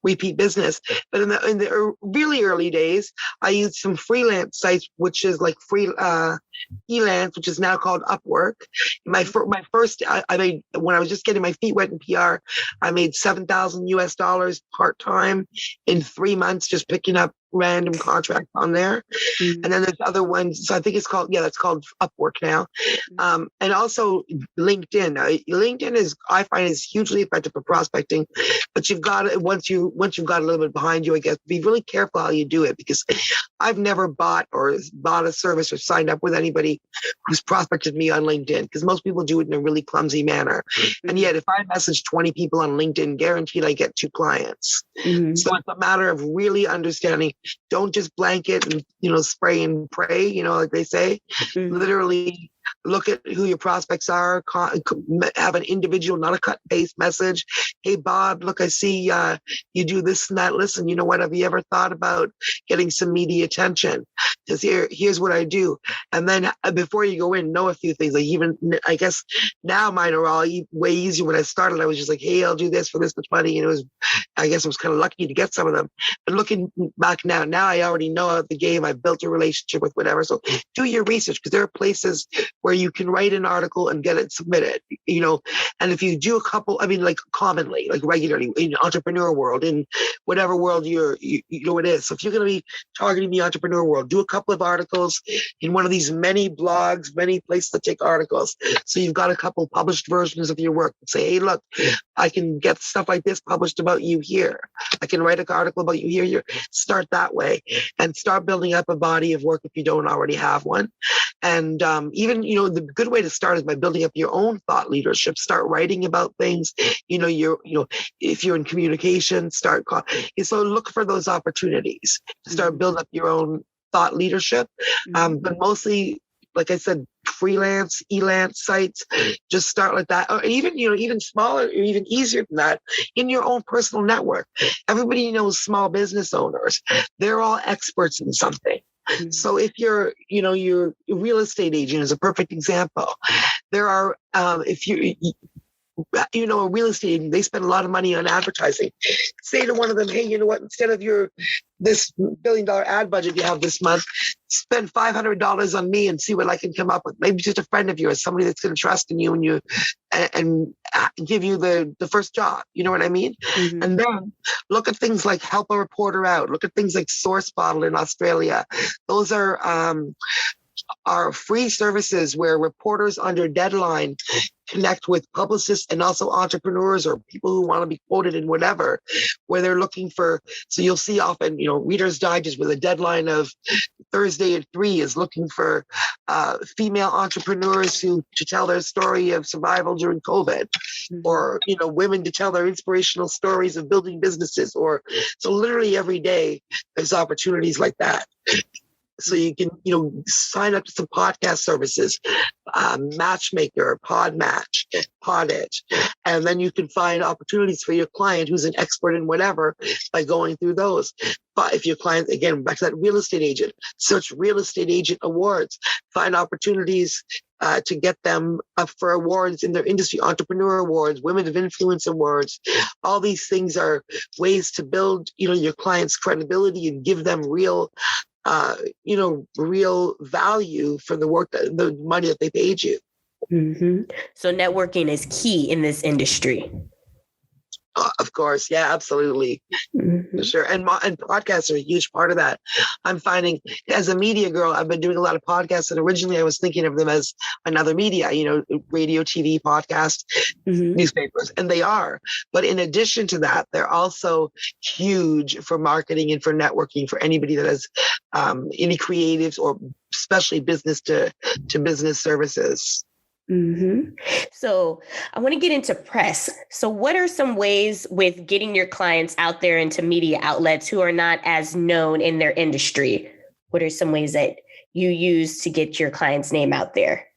repeat business. But in the really early days, I used some freelance sites, which is like Elance, which is now called Upwork. My first, I made, when I was just getting my feet wet in PR, I made $7,000 part-time in 3 months, just picking up random contracts on there. And then there's other ones. So I think that's called Upwork now. And also LinkedIn. LinkedIn I find is hugely effective for prospecting, but you've got to, once you've got a little bit behind you, I guess, be really careful how you do it, because I've never bought a service or signed up with anybody who's prospected me on LinkedIn, because most people do it in a really clumsy manner. And yet, if I message 20 people on LinkedIn, guaranteed I get 2 clients. So it's a matter of really understanding. Don't just blanket and, spray and pray, like they say. Literally look at who your prospects are, have an individual, not a cut-paste message. Hey, Bob, look, I see you do this and that. Listen, you know what? Have you ever thought about getting some media attention? Because here's what I do. And then before you go in, know a few things. I guess now mine are all way easier. When I started, I was just like, hey, I'll do this for this much money. And I guess I was kind of lucky to get some of them. But looking back now I already know the game. I've built a relationship with whatever. So do your research, because there are places where you can write an article and get it submitted, and if you do a couple, commonly, like regularly in the entrepreneur world, in whatever world it is. So if you're going to be targeting the entrepreneur world, do a couple of articles in one of these many blogs, many places that take articles. So you've got a couple published versions of your work. Say, hey, look, I can get stuff like this published about you here. I can write an article about you here. Start that way and start building up a body of work if you don't already have one. And even, the good way to start is by building up your own thought leadership. Start writing about things. If you're in communication, so look for those opportunities to start building up your own thought leadership. But mostly, like I said, freelance, Elance sites, just start like that. Or even smaller, or even easier than that, in your own personal network. Everybody knows small business owners. They're all experts in something. So if you're a real estate agent is a perfect example. There are, if a real estate agent, they spend a lot of money on advertising. Say to one of them, hey, you know what, instead of this $1 billion ad budget you have this month, spend $500 on me and see what I can come up with. Maybe just a friend of yours, somebody that's going to trust in you and give you the first job. You know what I mean? And then look at things like Help a Reporter Out. Look at things like Source Bottle in Australia. Those are free services where reporters under deadline connect with publicists and also entrepreneurs or people who want to be quoted in whatever, where they're looking for. So you'll see often, Reader's Digest with a deadline of Thursday at 3 is looking for female entrepreneurs to tell their story of survival during COVID, or, women to tell their inspirational stories of building businesses, so literally every day there's opportunities like that. So you can, sign up to some podcast services, Matchmaker, Podmatch, Poditch, and then you can find opportunities for your client who's an expert in whatever by going through those. But if your client, again, back to that real estate agent, search real estate agent awards, find opportunities to get them up for awards in their industry, entrepreneur awards, women of influence awards. All these things are ways to build, your client's credibility and give them real value for the work, the money that they paid you. So networking is key in this industry. Of course. Yeah, absolutely. For sure. And podcasts are a huge part of that. I'm finding, as a media girl, I've been doing a lot of podcasts, and originally I was thinking of them as another media, radio, TV, podcast, newspapers, and they are. But in addition to that, they're also huge for marketing and for networking for anybody that has any creatives or especially business to business services. So I want to get into press. So what are some ways with getting your clients out there into media outlets who are not as known in their industry? What are some ways that you use to get your client's name out there?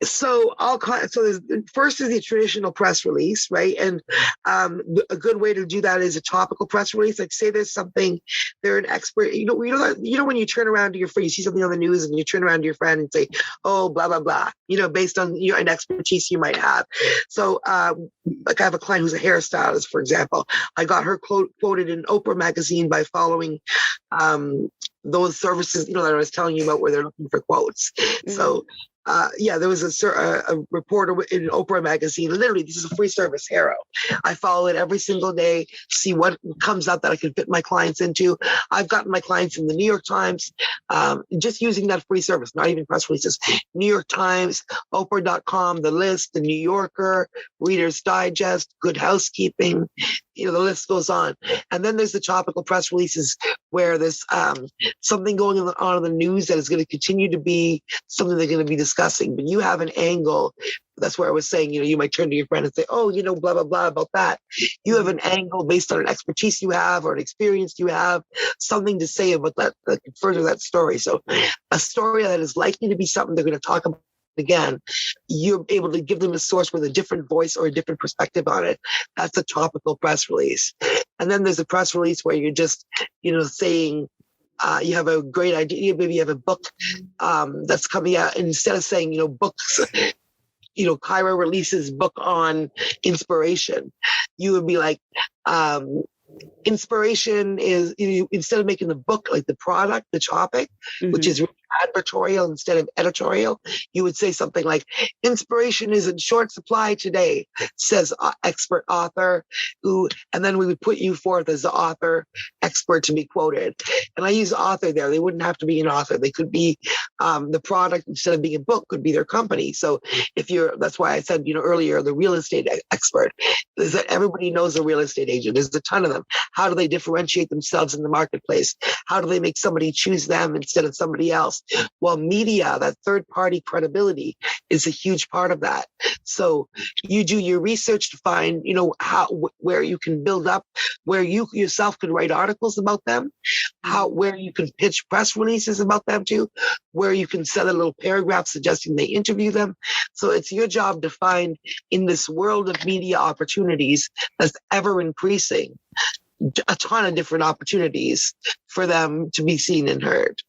So there's first is the traditional press release, right? And a good way to do that is a topical press release. Like, say there's something, they're an expert. When you turn around to your friend, you see something on the news, and you turn around to your friend and say, "Oh, blah blah blah," based on an expertise you might have. So, like, I have a client who's a hairstylist, for example. I got her quoted in Oprah magazine by following those services, that I was telling you about, where they're looking for quotes. Mm-hmm. So. There was a reporter in Oprah magazine. Literally, this is a free service, Hero. I follow it every single day, see what comes out that I can fit my clients into. I've gotten my clients in the New York Times, just using that free service, not even press releases. New York Times, Oprah.com, The List, The New Yorker, Reader's Digest, Good Housekeeping. The list goes on. And then there's the topical press releases where there's something going on in the news that is going to continue to be something they're going to be discussing. But you have an angle. That's where I was saying, you might turn to your friend and say, "Oh, blah, blah, blah about that." You have an angle based on an expertise you have or an experience you have, something to say about that can further that story. So a story that is likely to be something they're going to talk about again, you're able to give them a source with a different voice or a different perspective on it. That's a topical press release. And then there's a press release where you're just, saying, you have a great idea. Maybe you have a book that's coming out. And instead of saying, books, Kyra releases book on inspiration, you would be like, inspiration is, instead of making the book like the product, the topic, mm-hmm. which is advertorial instead of editorial, you would say something like, "Inspiration is in short supply today," says expert author who, and then we would put you forth as the author expert to be quoted. And I use author there. They wouldn't have to be an author. They could be the product, instead of being a book, could be their company. So that's why I said, earlier, the real estate expert is that everybody knows a real estate agent. There's a ton of them. How do they differentiate themselves in the marketplace? How do they make somebody choose them instead of somebody else? Well, media, that third-party credibility, is a huge part of that. So you do your research to find, where you can build up, where you yourself can write articles about them, where you can pitch press releases about them too, where you can send a little paragraph suggesting they interview them. So it's your job to find, in this world of media opportunities that's ever increasing, a ton of different opportunities for them to be seen and heard.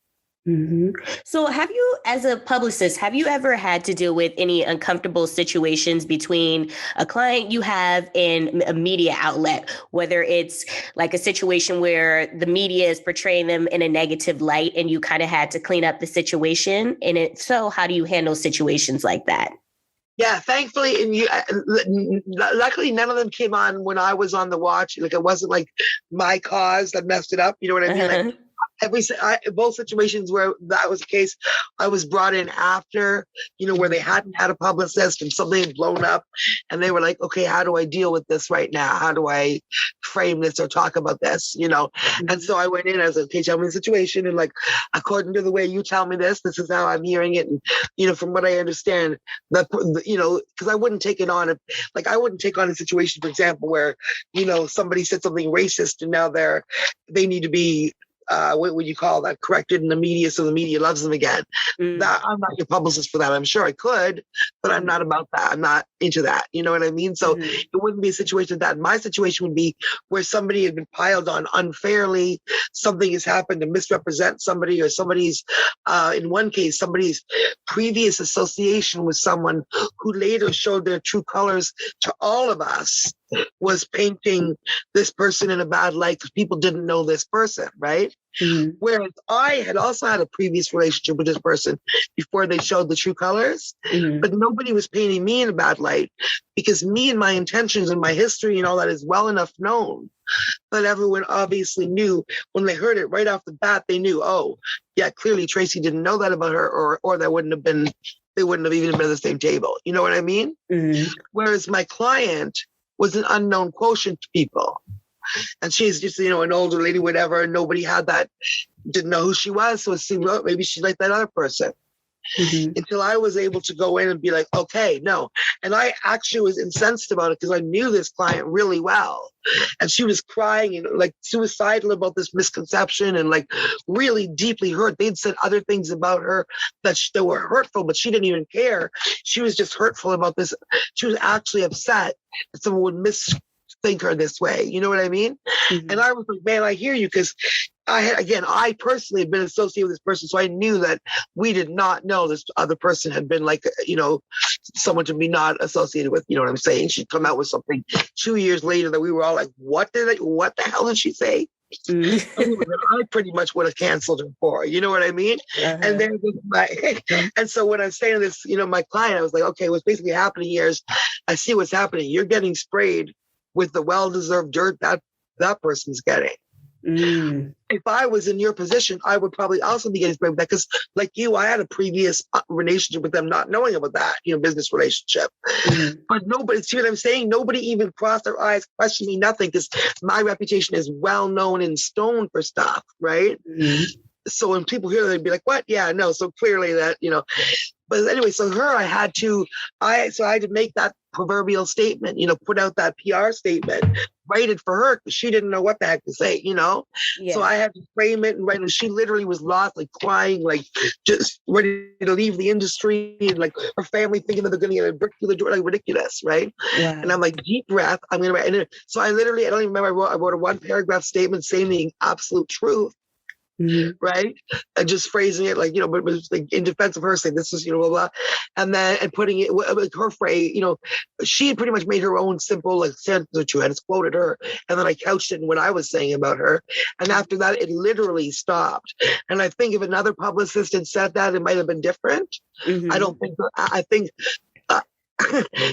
Mm-hmm. So have you, as a publicist, have you ever had to deal with any uncomfortable situations between a client you have and a media outlet, whether it's like a situation where the media is portraying them in a negative light and you kind of had to clean up the situation? And if so, how do you handle situations like that? Yeah, thankfully, and luckily, none of them came on when I was on the watch. Like, it wasn't like my cause that messed it up. You know what I mean? Uh-huh. Like, both situations where that was the case, I was brought in after, where they hadn't had a publicist and something had blown up, and they were like, "Okay, how do I deal with this right now? How do I frame this or talk about this?" Mm-hmm. And so I went in as, "Okay, tell me the situation, and like, according to the way you tell me this is how I'm hearing it, and from what I understand, because I wouldn't take it on I wouldn't take on a situation, for example, where somebody said something racist and now they need to be what would you call that, corrected in the media so the media loves them again. That I'm not your publicist for that. I'm sure I could, but I'm not about that. I'm not into that. You know what I mean? So it wouldn't be a situation that. My situation would be where somebody had been piled on unfairly. Something has happened to misrepresent somebody, or somebody's, in one case, somebody's previous association with someone who later showed their true colors to all of us was painting this person in a bad light because people didn't know this person, right? Mm-hmm. Whereas I had also had a previous relationship with this person before they showed the true colors, but nobody was painting me in a bad light because me and my intentions and my history and all that is well enough known. But everyone obviously knew when they heard it right off the bat, they knew, oh, yeah, clearly Tracy didn't know that about her, or that wouldn't have been, they wouldn't have even been at the same table. You know what I mean? Mm-hmm. Whereas my client was an unknown quotient to people. And she's just, an older lady, whatever. And nobody had that, didn't know who she was. So it seemed, well, maybe she's like that other person. until I was able to go in and be like, okay, no. And I actually was incensed about it because I knew this client really well. And she was crying and like suicidal about this misconception and like really deeply hurt. They'd said other things about her that were hurtful, but she didn't even care. She was just hurtful about this. She was actually upset that someone would misthink her this way. You know what I mean? And I was like, man, I hear you, because I personally had been associated with this person, so I knew that we did not know this other person had been like, someone to be not associated with. You know what I'm saying? She'd come out with something 2 years later that we were all like, what the hell did she say? I pretty much would have canceled her for, you know what I mean? And then and so when I'm saying this, my client, I was like, okay, what's basically happening here is I see what's happening. You're getting sprayed with the well-deserved dirt that person's getting. If I was in your position, I would probably also be getting sprayed with that, because like you, I had a previous relationship with them not knowing about that, business relationship. But nobody, see what I'm saying? Nobody even crossed their eyes, questioned me, nothing, because my reputation is well known in stone for stuff, right? So when people hear that, they'd be like, what? Yeah, no. So clearly that, But anyway, so I had to make that proverbial statement, put out that PR statement, write it for her, because she didn't know what the heck to say, Yeah. So I had to frame it and write it. She literally was lost, like crying, like just ready to leave the industry, and like her family thinking that they're going to get a brick through the door, like ridiculous, right? Yeah. And I'm like, deep breath, I'm going to write. And so I don't even remember, I wrote a 1-paragraph statement saying the absolute truth. Right, and just phrasing it like but it was like in defense of her, saying this is blah blah, and putting it like her phrase. She had pretty much made her own simple like sentence or two, and it's quoted her, and then I couched it in what I was saying about her, and after that it literally stopped. And I think if another publicist had said that, it might have been different. I don't think. I think.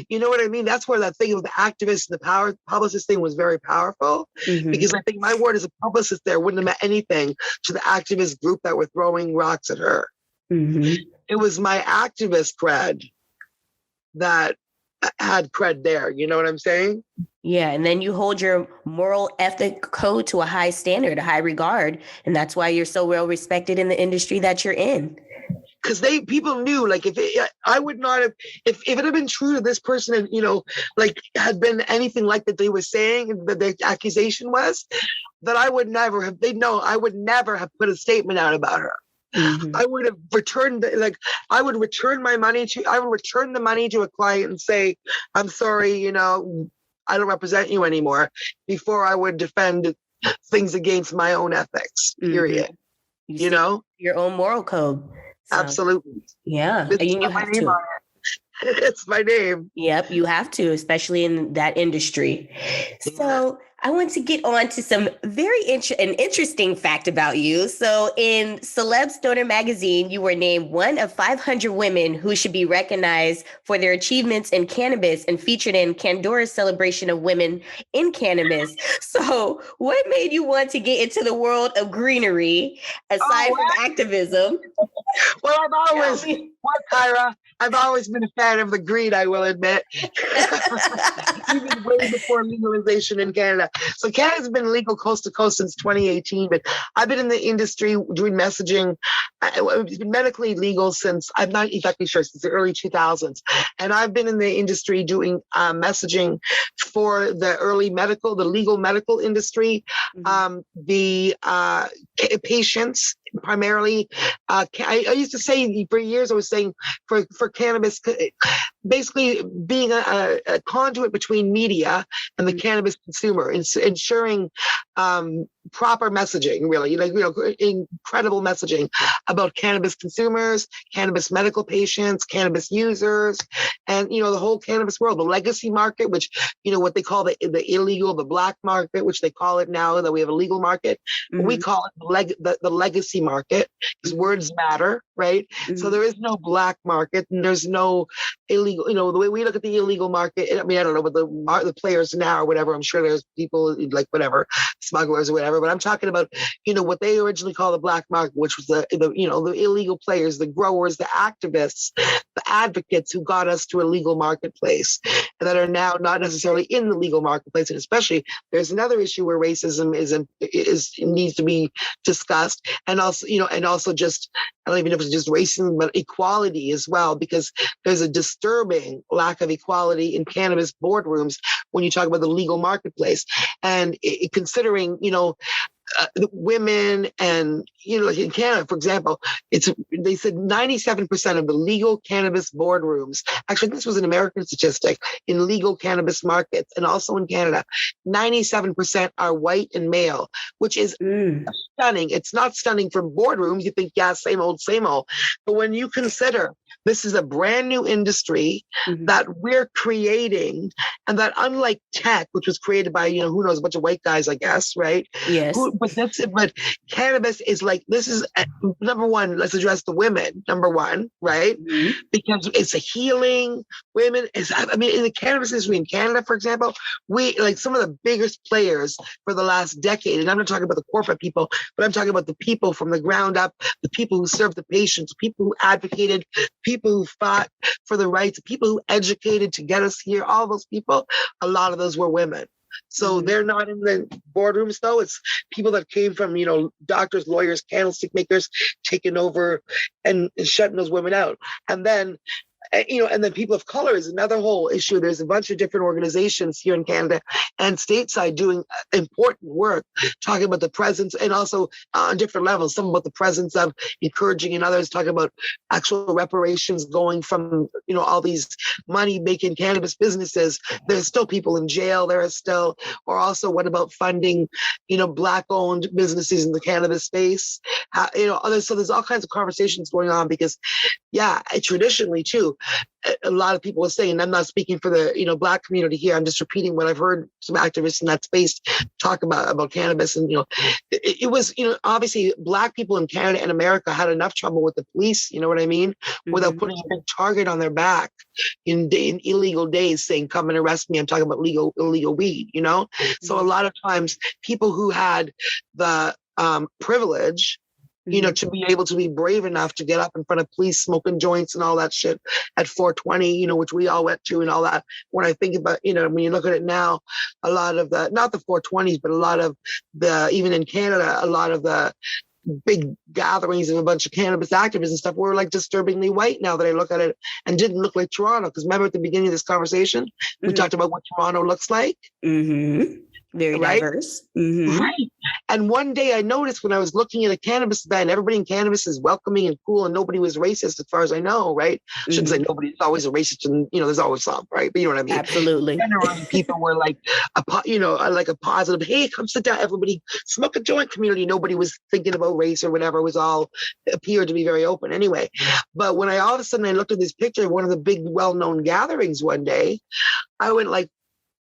You know what I mean? That's where that thing of the activist and the publicist thing was very powerful, because I think my word as a publicist there wouldn't have meant anything to the activist group that were throwing rocks at her. It was my activist cred that had cred there. You know what I'm saying? Yeah. And then you hold your moral ethic code to a high standard, a high regard. And that's why you're so well respected in the industry that you're in. Because people knew, like, I would not have, if it had been true to this person, and like had been anything like that they were saying, that the accusation was, that I would never have. They know I would never have put a statement out about her. I would have returned, I would return the money to a client and say, I'm sorry, I don't represent you anymore, before I would defend things against my own ethics. Period. Your own moral code. So, absolutely. Yeah. You have to. It's my name. Yep, you have to, especially in that industry. So I want to get on to some very interesting fact about you. So in CelebStoner Magazine, you were named one of 500 women who should be recognized for their achievements in cannabis and featured in Canndora's celebration of women in cannabis. So what made you want to get into the world of greenery aside from activism? Well, I've always been a fan of the green, I will admit. Even way before legalization in Canada. So Canada's been legal coast to coast since 2018, but I've been in the industry doing messaging. It's been medically legal since, I'm not exactly sure, since the early 2000s. And I've been in the industry doing messaging for the legal medical industry, the patients, primarily. I used to say for years, I was saying for cannabis, basically being a conduit between media and the cannabis consumer, ensuring proper messaging, really, incredible messaging about cannabis consumers, cannabis medical patients, cannabis users, and the whole cannabis world, the legacy market, which what they call the illegal, the black market, which they call it now that we have a legal market. We call it the legacy market, because words matter, right? So there is no black market, and there's no illegal. The way we look at the illegal market, I mean, I don't know what the players now or whatever. I'm sure there's people like whatever, smugglers or whatever. But I'm talking about, what they originally called the black market, which was the illegal players, the growers, the activists the advocates who got us to a legal marketplace and that are now not necessarily in the legal marketplace. And especially there's another issue where racism needs to be discussed. And also, and also just, I don't even know if it's just racism, but equality as well, because there's a disturbing lack of equality in cannabis boardrooms when you talk about the legal marketplace. And considering, women and, like in Canada, for example, they said 97% of the legal cannabis boardrooms, actually this was an American statistic, in legal cannabis markets and also in Canada, 97% are white and male, which is stunning. It's not stunning for boardrooms. You think, yeah, same old. But when you consider this is a brand new industry that we're creating, and that unlike tech, which was created by, who knows, a bunch of white guys, I guess, right? Yes. But cannabis is like, this is number one, let's address the women, number one, right? Because it's a healing. Women is, in the cannabis industry in Canada, for example, we like some of the biggest players for the last decade. And I'm not talking about the corporate people, but I'm talking about the people from the ground up, the people who serve the patients, people who advocated, people who fought for the rights, people who educated to get us here, all those people, a lot of those were women. So they're not in the boardrooms, though. It's people that came from, doctors, lawyers, candlestick makers, taking over and shutting those women out. And then, and then people of color is another whole issue. There's a bunch of different organizations here in Canada and stateside doing important work, talking about the presence and also on different levels, some about the presence of encouraging and others talking about actual reparations going from, all these money-making cannabis businesses. There's still people in jail. There are still, or also what about funding, Black-owned businesses in the cannabis space? So there's all kinds of conversations going on because, traditionally too, a lot of people were saying, and I'm not speaking for the Black community here, I'm just repeating what I've heard some activists in that space talk about cannabis. And it was obviously Black people in Canada and America had enough trouble with the police, you know what I mean, without putting a big target on their back in illegal days saying, come and arrest me, I'm talking about illegal weed, So a lot of times people who had the privilege to be able to be brave enough to get up in front of police smoking joints and all that shit at 420, which we all went to and all that. When I think about, when you look at it now, a lot of the, not the 420s, but a lot of the, even in Canada, a lot of the big gatherings of a bunch of cannabis activists and stuff were like disturbingly white now that I look at it and didn't look like Toronto. Because remember at the beginning of this conversation, we talked about what Toronto looks like. Very diverse. Right. And one day I noticed when I was looking at a cannabis event, everybody in cannabis is welcoming and cool and nobody was racist as far as I know, right? I shouldn't say nobody's always a racist and, there's always some, right? But you know what I mean? Absolutely. Generally, people were like, like a positive, hey, come sit down, everybody smoke a joint community. Nobody was thinking about race or whatever. It was all appeared to be very open anyway. But when all of a sudden I looked at this picture of one of the big well-known gatherings one day, I went like,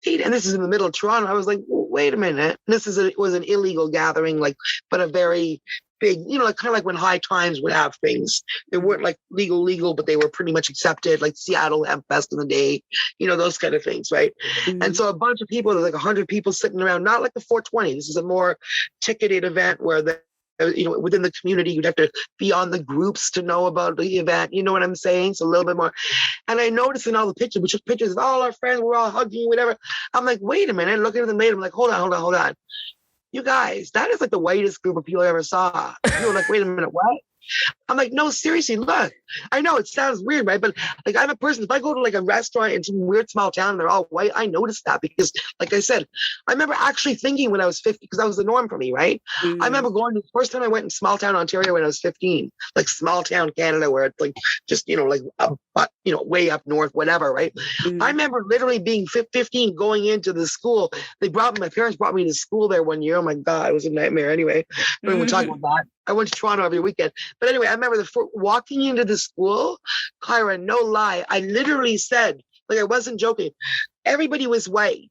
and this is in the middle of Toronto. I was like, wait a minute. It was an illegal gathering, but a very big, kind of like when High Times would have things. They weren't like legal, but they were pretty much accepted, like Seattle Hemp Fest in the day, those kind of things, right? And so a bunch of people, there's like 100 people sitting around, not like the 420. This is a more ticketed event where within the community, you'd have to be on the groups to know about the event. You know what I'm saying? So a little bit more. And I noticed in all the pictures, we took pictures of all our friends, we're all hugging, whatever. I'm like, wait a minute. Looking at them later, I'm like, hold on. You guys, that is like the whitest group of people I ever saw. You were like, wait a minute, what? I'm like, no, seriously, look. I know it sounds weird, right? But like, I'm a person, if I go to like a restaurant in some weird small town and they're all white, I notice that because, like I said, I remember actually thinking when I was 50, because that was the norm for me, right? I remember going to the first time I went in small town Ontario when I was 15, like small town Canada, where it's like just, way up north, whatever, right? I remember literally being 15, going into the school. My parents brought me to school there one year. Oh my God, it was a nightmare. Anyway, we'll talk about that. I went to Toronto every weekend. But anyway, I remember walking into the school, Kyra, no lie, I literally said, like I wasn't joking, everybody was white.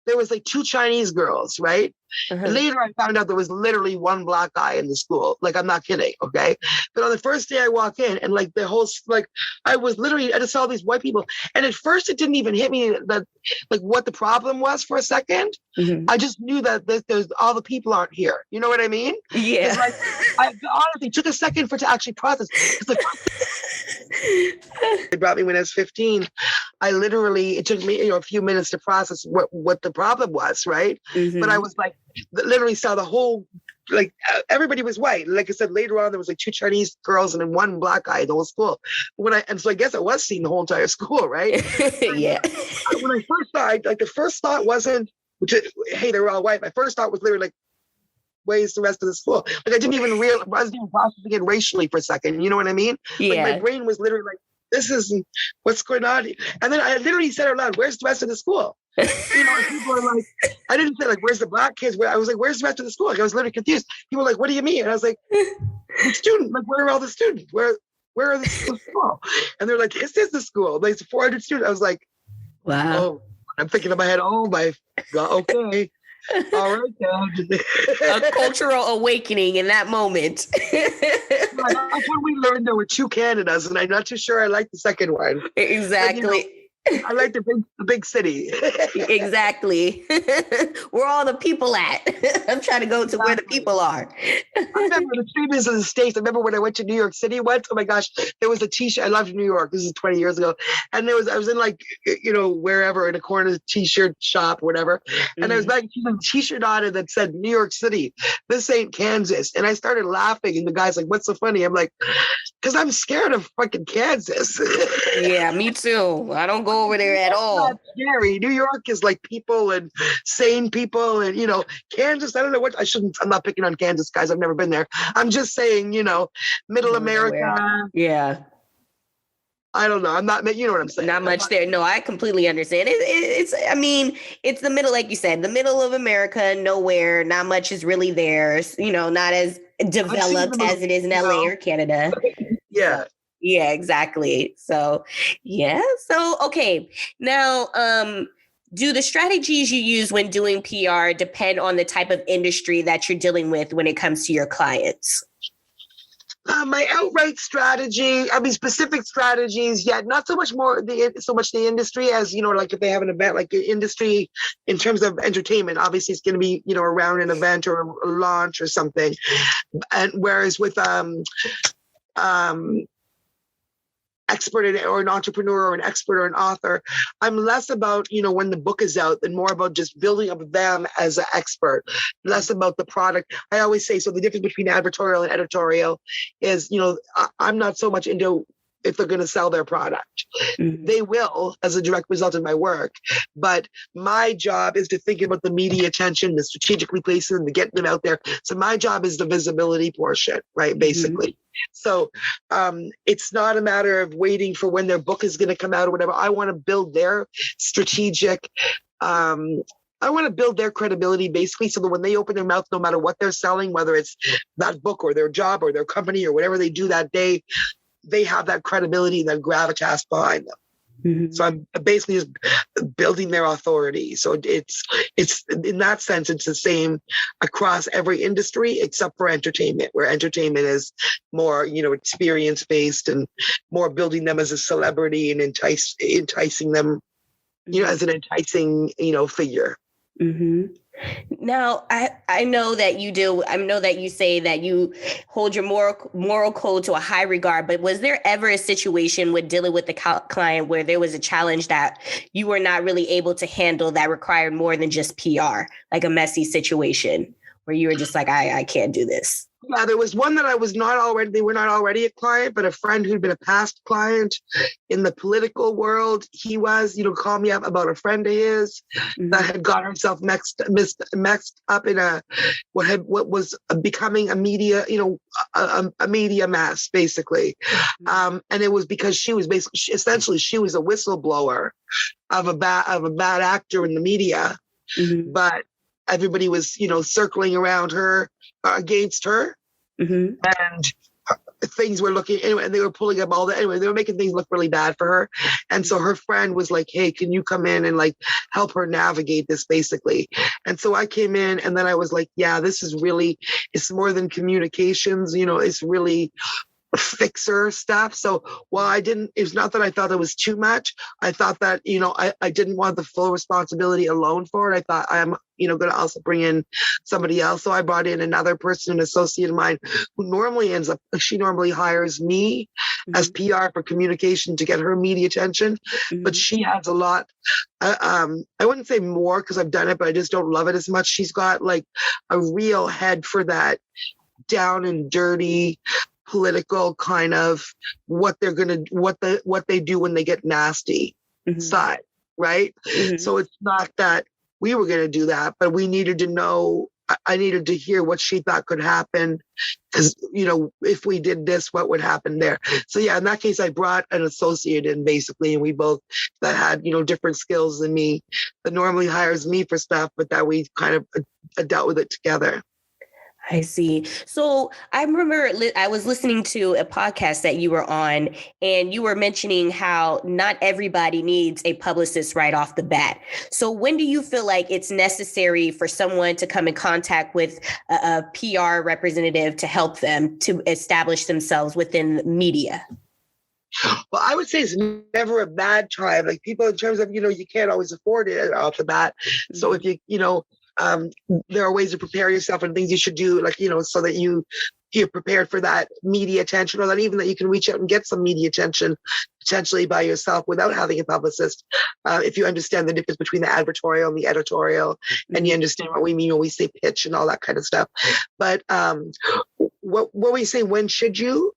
There was like 2 Chinese girls, right? And later I found out there was literally one black guy in the school. Like, I'm not kidding, okay? But on the first day I walk in, and like the whole, like, I just saw these white people. And at first it didn't even hit me that, like, what the problem was for a second. I just knew that there's all the people aren't here. You know what I mean? Yeah. Like, I honestly took a second for it to actually process. Like, they brought me when I was 15. It took me, a few minutes to process what the problem was, right? But I was like, literally saw the whole, like, everybody was white. Like I said, later on, there was like 2 Chinese girls and then 1 black guy in the whole school. So I guess I was seeing the whole entire school, right? Yeah. When I first saw it, like, the first thought wasn't, hey, they're all white. My first thought was literally like, where's the rest of the school? Like, I didn't even realize, I was even processing it racially for a second. You know what I mean? Yeah. Like, my brain was literally like, this is what's going on. And then I literally said out loud, where's the rest of the school? And people are like, I didn't say like, where's the black kids? I was like, where's the rest of the school? Like, I was literally confused. People were like, what do you mean? And I was like, the student, like, where are all the students? Where are the school? And they're like, this is the school. Like, it's 400 students. I was like, wow. Oh, I'm thinking in my head, oh my God, okay. All right, God. A cultural awakening in that moment. That's when we learned there were 2 Canadas, and I'm not too sure I like the second one. Exactly. But, I like the big city. Exactly. Where all the people at? I'm trying to go to where the people are. I remember the famous in the States. I remember when I went to New York City once. Oh my gosh, there was a t-shirt. I loved New York. This is 20 years ago. And I was in like, wherever in a corner t-shirt shop, whatever. And I was back with a t-shirt on it that said New York City. This ain't Kansas. And I started laughing. And the guy's like, what's so funny? I'm like, because I'm scared of fucking Kansas. Yeah, me too. I don't go over there at all. Not scary. New York is like people and sane people, and Kansas. I don't know what I'm not picking on Kansas, guys. I've never been there. I'm just saying, middle America. Yeah. I don't know. I'm not. You know what I'm saying? Not much there. No, I completely understand. It's the middle, like you said, the middle of America. Nowhere. Not much is really there. Not as developed as it is in LA or Canada. Yeah. Yeah, exactly. So, yeah. So, okay. Now, do the strategies you use when doing PR depend on the type of industry that you're dealing with when it comes to your clients? My outright strategy, specific strategies, not so much the industry as, like if they have an event, like industry in terms of entertainment, obviously it's going to be, around an event or a launch or something. And whereas with, expert or an entrepreneur or an expert or an author, I'm less about, when the book is out and more about just building up them as an expert, less about the product. I always say, so the difference between advertorial and editorial is, I'm not so much into if they're going to sell their product. They will as a direct result of my work. But my job is to think about the media attention, the strategically placing them, to get them out there. So my job is the visibility portion, right? Basically. So it's not a matter of waiting for when their book is going to come out or whatever. I want to build their strategic, I want to build their credibility basically so that when they open their mouth, no matter what they're selling, whether it's that book or their job or their company or whatever they do that day, they have that credibility and that gravitas behind them. So I'm basically just building their authority. So it's in that sense, it's the same across every industry except for entertainment, where entertainment is more, experience based and more building them as a celebrity and enticing them, as an enticing, figure. Now, I know that you do. I know that you say that you hold your moral code to a high regard, but was there ever a situation with dealing with the client where there was a challenge that you were not really able to handle that required more than just PR, like a messy situation where you were just like, I can't do this? Yeah, there was one that they were not already a client, but a friend who'd been a past client in the political world. He was, called me up about a friend of his that had got herself mixed up in what was becoming a media, a media mess, basically. And it was because she was essentially she was a whistleblower of a bad actor in the media, but everybody was, circling around her, against her. And things were looking anyway, and they were pulling up all the anyway, they were making things look really bad for her. And so her friend was like, hey, can you come in and like help her navigate this basically? And so I came in, and then I was like, yeah, this is really, it's more than communications, you know, it's really fixer stuff. So while it's not that I thought it was too much. I thought that, you know, I didn't want the full responsibility alone for it. I thought I'm, you know, going to also bring in somebody else. So I brought in another person, an associate of mine, who she normally hires me as PR for communication to get her media attention. But she has a lot, I wouldn't say more because I've done it, but I just don't love it as much. She's got like a real head for that down and dirty political kind of what they do when they get nasty side, right? So it's not that we were going to do that, but we needed to know, I needed to hear what she thought could happen, because, you know, if we did this, what would happen there? So yeah, in that case, I brought an associate in basically, and we both that had, you know, different skills than me, that normally hires me for stuff, but that we kind of dealt with it together. I see. So I remember I was listening to a podcast that you were on, and you were mentioning how not everybody needs a publicist right off the bat. So when do you feel like it's necessary for someone to come in contact with a PR representative to help them to establish themselves within media? Well, I would say it's never a bad time. Like people, in terms of, you know, you can't always afford it off the bat. So if you know, there are ways to prepare yourself and things you should do, like, you know, so that you're prepared for that media attention, or that even that you can reach out and get some media attention potentially by yourself without having a publicist. If you understand the difference between the advertorial and the editorial, and you understand what we mean when we say pitch and all that kind of stuff. But what we say, when should you?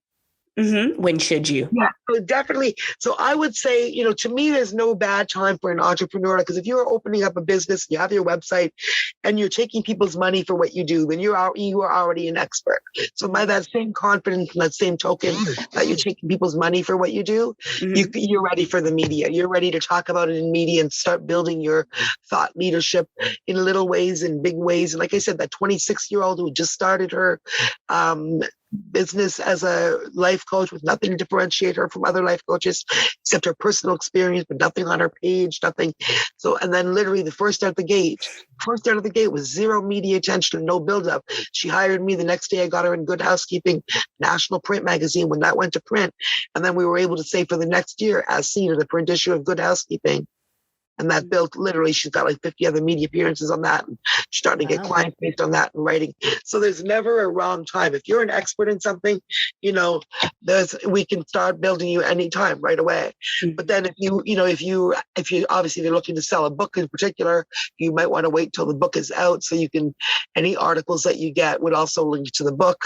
When should you? Yeah, so definitely. So I would say, you know, to me, there's no bad time for an entrepreneur, because if you're opening up a business, you have your website, and you're taking people's money for what you do, then you are already an expert. So by that same confidence and that same token that you're taking people's money for what you do, you're ready for the media. You're ready to talk about it in media and start building your thought leadership in little ways and big ways. And like I said, that 26-year-old who just started her business as a life coach with nothing to differentiate her from other life coaches except her personal experience, but nothing on her page, nothing. So, and then literally the first out of the gate was zero media attention and no buildup. She hired me the next day. I got her in Good Housekeeping, national print magazine, when that went to print. And then we were able to say for the next year, as seen in the print issue of Good Housekeeping. And that built, literally, she's got like 50 other media appearances on that. And she's starting to get clients based on that and writing. So there's never a wrong time. If you're an expert in something, you know, we can start building you anytime, right away. But then if you obviously, if you're looking to sell a book in particular, you might want to wait till the book is out, so you can, any articles that you get would also link to the book.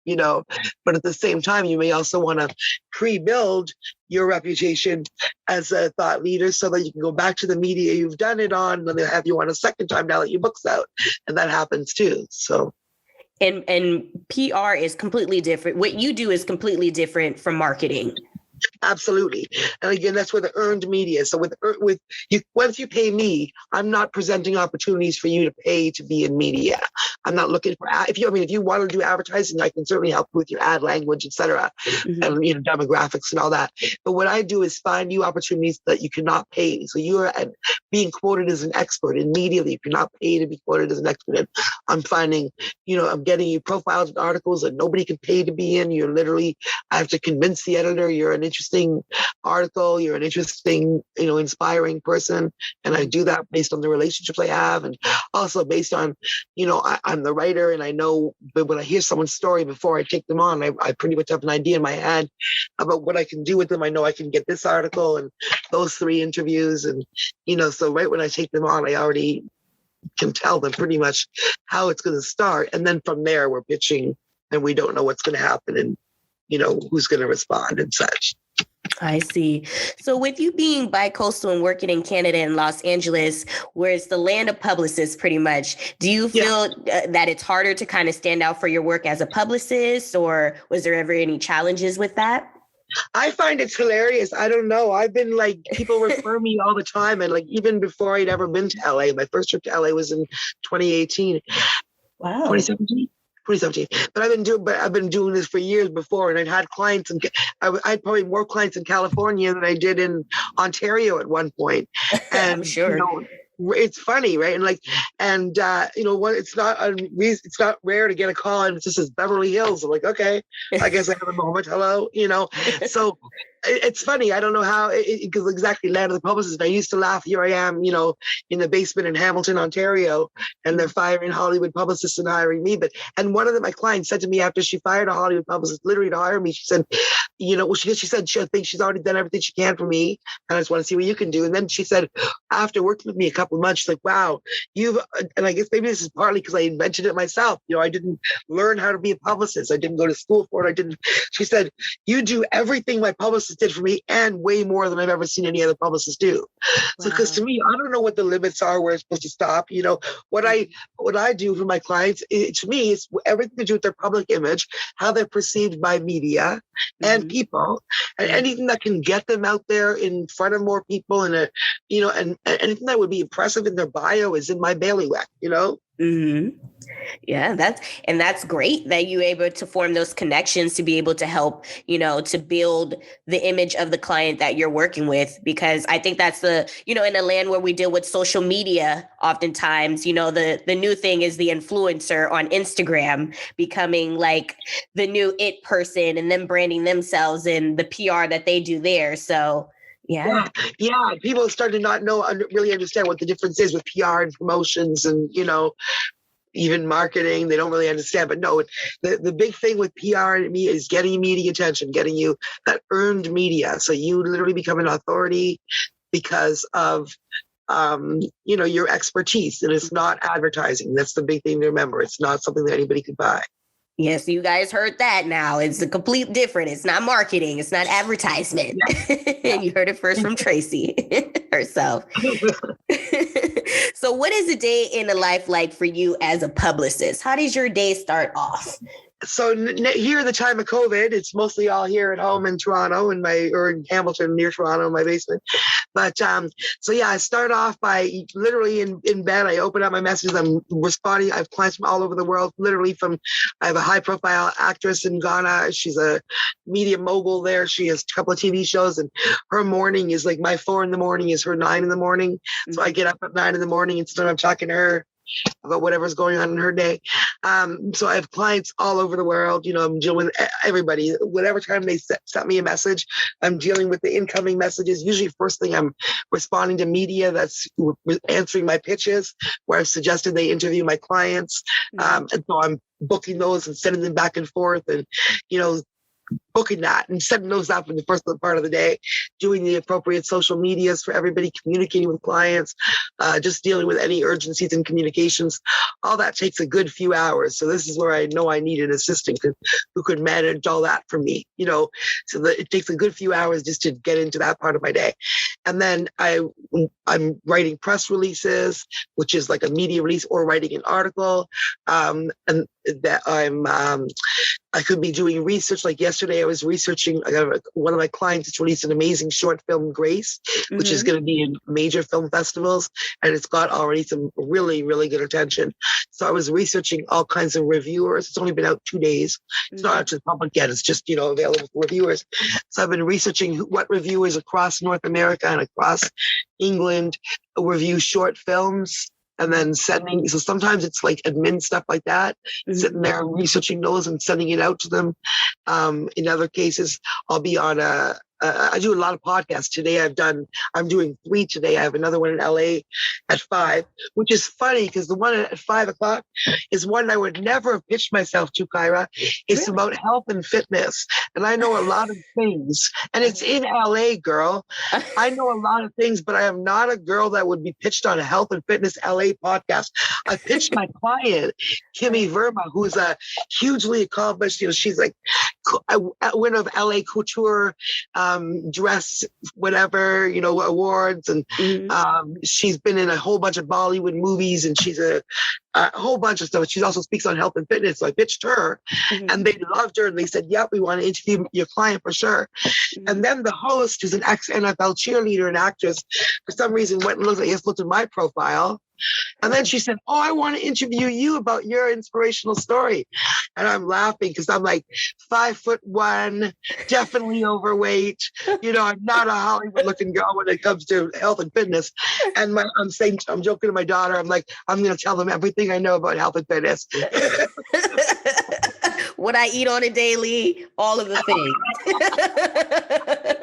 You know, but at the same time, you may also want to pre-build your reputation as a thought leader so that you can go back to the media you've done it on, and then they'll have you on a second time now that your book's out. And that happens too. So. And PR is completely different. What you do is completely different from marketing. Absolutely. And again, that's where the earned media. So with you, once you pay me, I'm not presenting opportunities for you to pay to be in media. I'm not looking for, if you want to do advertising, I can certainly help with your ad language, et cetera, and, you know, demographics and all that. But what I do is find you opportunities that you cannot pay. So you're being quoted as an expert in media that you cannot pay to be quoted as an expert in. I'm finding, you know, I'm getting you profiles and articles that nobody can pay to be in. You're literally, I have to convince the editor you're an interesting article, you're an interesting, you know, inspiring person. And I do that based on the relationships I have, and also based on, you know, I'm the writer, and I know, but when I hear someone's story before I take them on, I pretty much have an idea in my head about what I can do with them. I know I can get this article and those 3 interviews, and, you know, so right when I take them on, I already can tell them pretty much how it's going to start. And then from there, we're pitching, and we don't know what's going to happen, and, you know, who's going to respond and such. I see. So with you being bi-coastal and working in Canada and Los Angeles, where it's the land of publicists pretty much, do you feel that it's harder to kind of stand out for your work as a publicist, or was there ever any challenges with that? I find it's hilarious. I don't know. I've been like, people refer me all the time. And like, even before I'd ever been to LA, my first trip to LA was in 2018. Wow. 2017. 2017. But I've been doing this for years before, and I'd had clients, and I had probably more clients in California than I did in Ontario at one point. And I'm sure. It's funny, right? And what? It's not rare to get a call and it just says Beverly Hills. I'm like, okay, I guess I have a moment. Hello, So it's funny. I don't know how it goes exactly. Land of the Publicist. I used to laugh. Here I am, in the basement in Hamilton, Ontario, and they're firing Hollywood publicists and hiring me. And one of my clients said to me after she fired a Hollywood publicist, literally to hire me, she said, she said she thinks she's already done everything she can for me, and I just want to see what you can do. And then she said, after working with me a couple of months, she's like, wow, and I guess maybe this is partly because I invented it myself. I didn't learn how to be a publicist. I didn't go to school for it. She said, you do everything my publicist did for me and way more than I've ever seen any other publicist do. Wow. So, because to me, I don't know what the limits are, where it's supposed to stop. What I do for my clients, to me, it's everything to do with their public image, how they're perceived by media and people, and anything that can get them out there in front of more people, and anything that would be impressive in their bio is in my bailiwick. Mm-hmm. Yeah, that's great that you're able to form those connections to be able to help, to build the image of the client that you're working with, because I think that's in a land where we deal with social media, oftentimes, the new thing is the influencer on Instagram becoming like the new it person and then branding themselves and the PR that they do there. So yeah. People start to not really understand what the difference is with PR and promotions and, even marketing. They don't really understand. But no, the big thing with PR and me is getting media attention, getting you that earned media. So you literally become an authority because of your expertise. And it's not advertising. That's the big thing to remember. It's not something that anybody could buy. Yes, you guys heard that now. It's a complete different. It's not marketing. It's not advertisement. Yeah. You heard it first from Tracy herself. So what is a day in a life like for you as a publicist? How does your day start off? So here in the time of COVID, it's mostly all here at home in Toronto or in Hamilton near Toronto in my basement. But I start off by literally in bed. I open up my messages. I'm responding. I have clients from all over the world, I have a high profile actress in Ghana. She's a media mogul there. She has a couple of TV shows, and her morning is like my 4 a.m. is her 9 a.m. Mm-hmm. So I get up at 9 a.m. and I'm talking to her about whatever's going on in her day. So I have clients all over the world. I'm dealing with everybody. Whatever time they sent me a message, I'm dealing with the incoming messages. Usually first thing I'm responding to media that's answering my pitches where I've suggested they interview my clients. And so I'm booking those and sending them back and forth, and booking that and setting those up in the first part of the day, doing the appropriate social medias for everybody, communicating with clients, just dealing with any urgencies in communications. All that takes a good few hours. So this is where I know I need an assistant who could manage all that for me, so that it takes a good few hours just to get into that part of my day. And then I'm writing press releases, which is like a media release, or writing an article. And that I could be doing research. Like yesterday, I was researching. One of my clients has released an amazing short film, Grace, which is going to be in major film festivals, and it's got already some really, really good attention. So I was researching all kinds of reviewers. It's only been out 2 days. It's not out to the public yet. It's just available for reviewers. So I've been researching what reviewers across North America and across England review short films. And then sending, so sometimes it's like admin stuff like that, sitting there researching those and sending it out to them. In other cases, I'll be on I do a lot of podcasts. Today I'm doing 3 today. I have another one in LA at 5, which is funny because the one at 5 o'clock is one I would never have pitched myself to, Kyra. It's about health and fitness. And I know a lot of things, and it's in LA, girl. I know a lot of things, but I am not a girl that would be pitched on a health and fitness LA podcast. I pitched my client, Kimmy Verma, who's a hugely accomplished, she's like a winner of LA Couture, dress, whatever, awards. And she's been in a whole bunch of Bollywood movies, and she's a whole bunch of stuff. She also speaks on health and fitness. So I pitched her and they loved her, and they said, yep, we want to interview your client for sure. And then the host, who's an ex-NFL cheerleader and actress, for some reason went and looked at my profile And then she said, oh, I want to interview you about your inspirational story. And I'm laughing because I'm like 5'1", definitely overweight. You know, I'm not a Hollywood looking girl when it comes to health and fitness. And I'm joking to my daughter. I'm like, I'm going to tell them everything I know about health and fitness. What I eat on a daily, all of the things.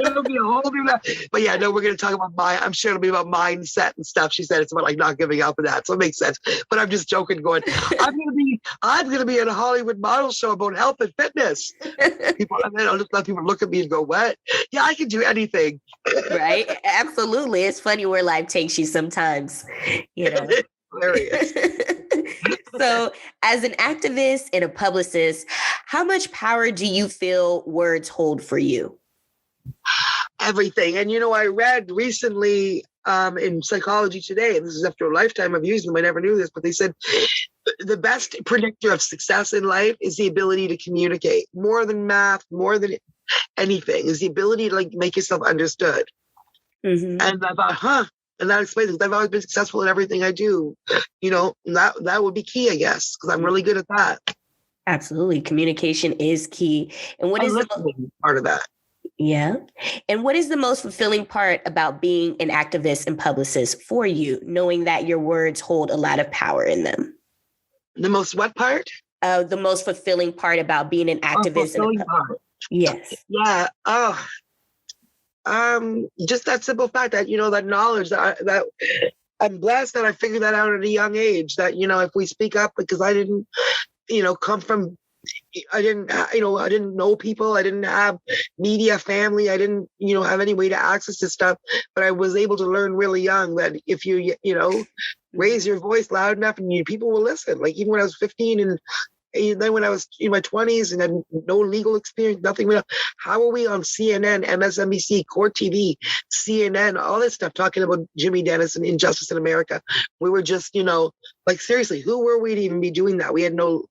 It'll be a whole new life. But yeah, no, we're going to talk about I'm sure it'll be about mindset and stuff. She said it's about like not giving up and that. So it makes sense. But I'm just joking going, I'm going to be in a Hollywood model show about health and fitness. People, and then I'll just let people look at me and go, what? Yeah, I can do anything. Right? Absolutely. It's funny where life takes you sometimes, you know. Hilarious. So as an activist and a publicist, how much power do you feel words hold for you? Everything. And, you know, I read recently in Psychology Today, and this is after a lifetime of using them, I never knew this, but they said the best predictor of success in life is the ability to communicate. More than math, more than anything, is the ability to like make yourself understood. Mm-hmm. And I thought, and that explains it, because I've always been successful in everything I do. You know, that would be key, I guess, because I'm really good at that. Absolutely. Communication is key. And what is the part of that? Yeah. And what is the most fulfilling part about being an activist and publicist for you, knowing that your words hold a lot of power in them? The most what part? The most fulfilling part about being an activist. Yes. Yeah. Just that simple fact that, you know, that knowledge that I'm blessed that I figured that out at a young age, that, you know, if we speak up, because I didn't, you know, I didn't know people. I didn't have media family. I didn't, you know, have any way to access this stuff, but I was able to learn really young that if you know, raise your voice loud enough and people will listen. Like even when I was 15 and then when I was in my 20s and had no legal experience, nothing, how are we on CNN, MSNBC, Court TV, CNN, all this stuff talking about Jimmy Dennis and injustice in America? We were just, you know, like seriously, who were we to even be doing that? We had no,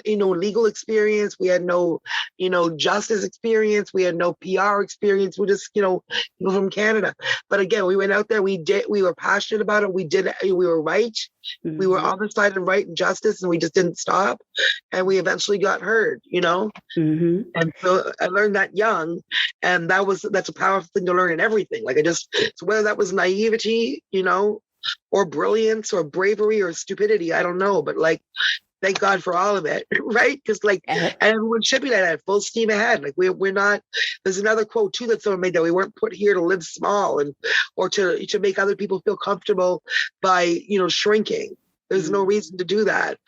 you know, legal experience. We had no, you know, justice experience. We had no PR experience. We're just, you know, people from Canada. But again, we went out there. We were passionate about it. We were right. Mm-hmm. We were on the side of right and justice, and we just didn't stop. And we eventually got heard, you know? Mm-hmm. And so I learned that young, and that's a powerful thing to learn in everything. Like so whether that was naivety, you know, or brilliance or bravery or stupidity, I don't know, but like, thank God for all of it, right? Because like, and everyone should be like that, full steam ahead. Like we're not. There's another quote too that someone made, that we weren't put here to live small or to make other people feel comfortable by, you know, shrinking. There's no reason to do that.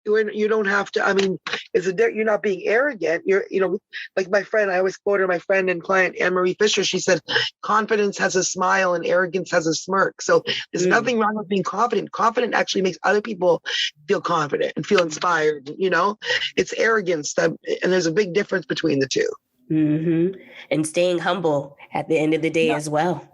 You don't have to. I mean, you're not being arrogant. You're, you know, like my friend. I always quote her, my friend and client Anne-Marie Fisher. She said, "Confidence has a smile and arrogance has a smirk." So there's nothing wrong with being confident. Confident actually makes other people feel confident and feel inspired. You know, it's arrogance and there's a big difference between the two. Mm-hmm. And staying humble at the end of the day as well.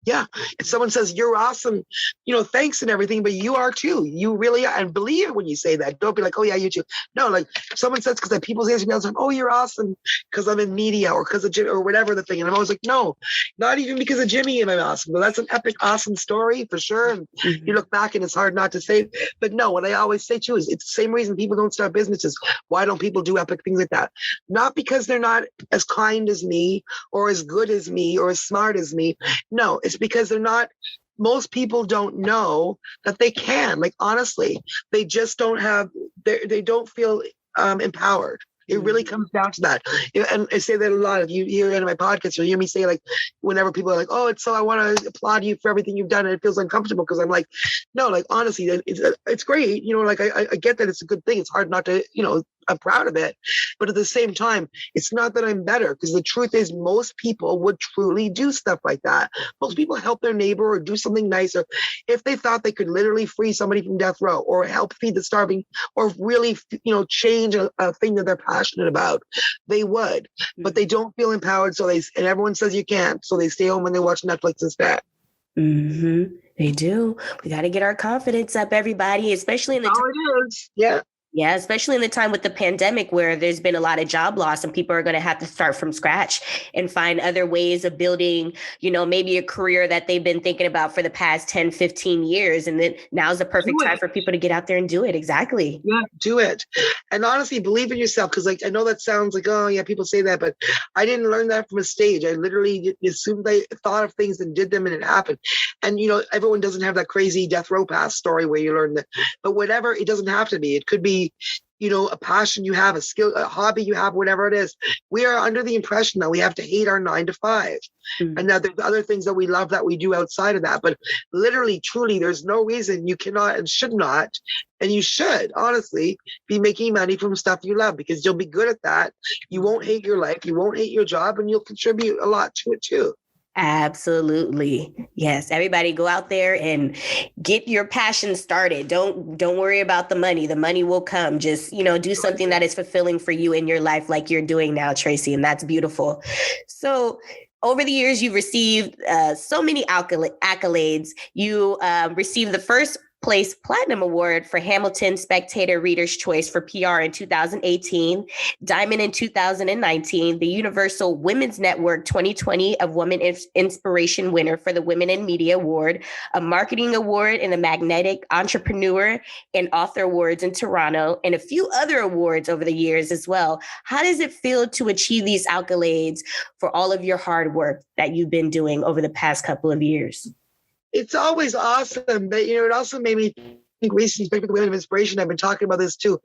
Yeah. If someone says you're awesome, you know, thanks and everything, but you are too. You really are. And believe it when you say that. Don't be like, oh yeah, you too. No, like someone says, because people say to me all the time, oh, you're awesome because I'm in media or because of Jimmy or whatever the thing. And I'm always like, no, not even because of Jimmy am I awesome. But that's an epic, awesome story for sure. And you look back and it's hard not to say. But no, what I always say too is it's the same reason people don't start businesses. Why don't people do epic things like that? Not because they're not as kind as me or as good as me or as smart as me. No, it's because most people don't know that they can. Like, honestly, they just don't have, they don't feel empowered. It really comes down to that. And I say that a lot. If you hear it in my podcast, you'll hear me say, like, whenever people are like, oh, I want to applaud you for everything you've done, and it feels uncomfortable, because I'm like, no, like, honestly, it's great. You know, like, I get that it's a good thing. It's hard not to, you know, I'm proud of it. But at the same time, it's not that I'm better, because the truth is most people would truly do stuff like that. Most people help their neighbor or do something nicer if they thought they could literally free somebody from death row or help feed the starving or really, you know, change a thing that they're passionate about. They would, but they don't feel empowered. So and everyone says you can't. So they stay home and they watch Netflix instead. Mm-hmm. They do. We got to get our confidence up, everybody, especially in the it is. Yeah. Yeah, especially in the time with the pandemic where there's been a lot of job loss and people are going to have to start from scratch and find other ways of building, maybe a career that they've been thinking about for the past 10, 15 years. And then now's the perfect time for people to get out there and do it. Exactly. Yeah, do it. And honestly, believe in yourself. Because I know that sounds like, oh yeah, people say that, but I didn't learn that from a stage. I literally assumed I thought of things and did them and it happened. And everyone doesn't have that crazy death row pass story where you learn that, but whatever, it doesn't have to be. It could be a passion you have, a skill, a hobby you have, whatever it is. We are under the impression that we have to hate our 9 to 5 and that there's other things that we love that we do outside of that. But literally, truly, there's no reason you cannot and should not, and you should honestly be making money from stuff you love, because you'll be good at that. You won't hate your life, you won't hate your job, and you'll contribute a lot to it too. Absolutely. Yes. Everybody go out there and get your passion started. Don't worry about the money. The money will come. Just, do something that is fulfilling for you in your life like you're doing now, Tracy. And that's beautiful. So over the years, you've received so many accolades. You received the first place Platinum Award for Hamilton Spectator Reader's Choice for PR in 2018, Diamond in 2019, the Universal Women's Network 2020 of Women Inspiration winner for the Women in Media Award, a Marketing Award and the Magnetic Entrepreneur and Author Awards in Toronto, and a few other awards over the years as well. How does it feel to achieve these accolades for all of your hard work that you've been doing over the past couple of years? It's always awesome, but it also made me think recently with Women of Inspiration. I've been talking about this too,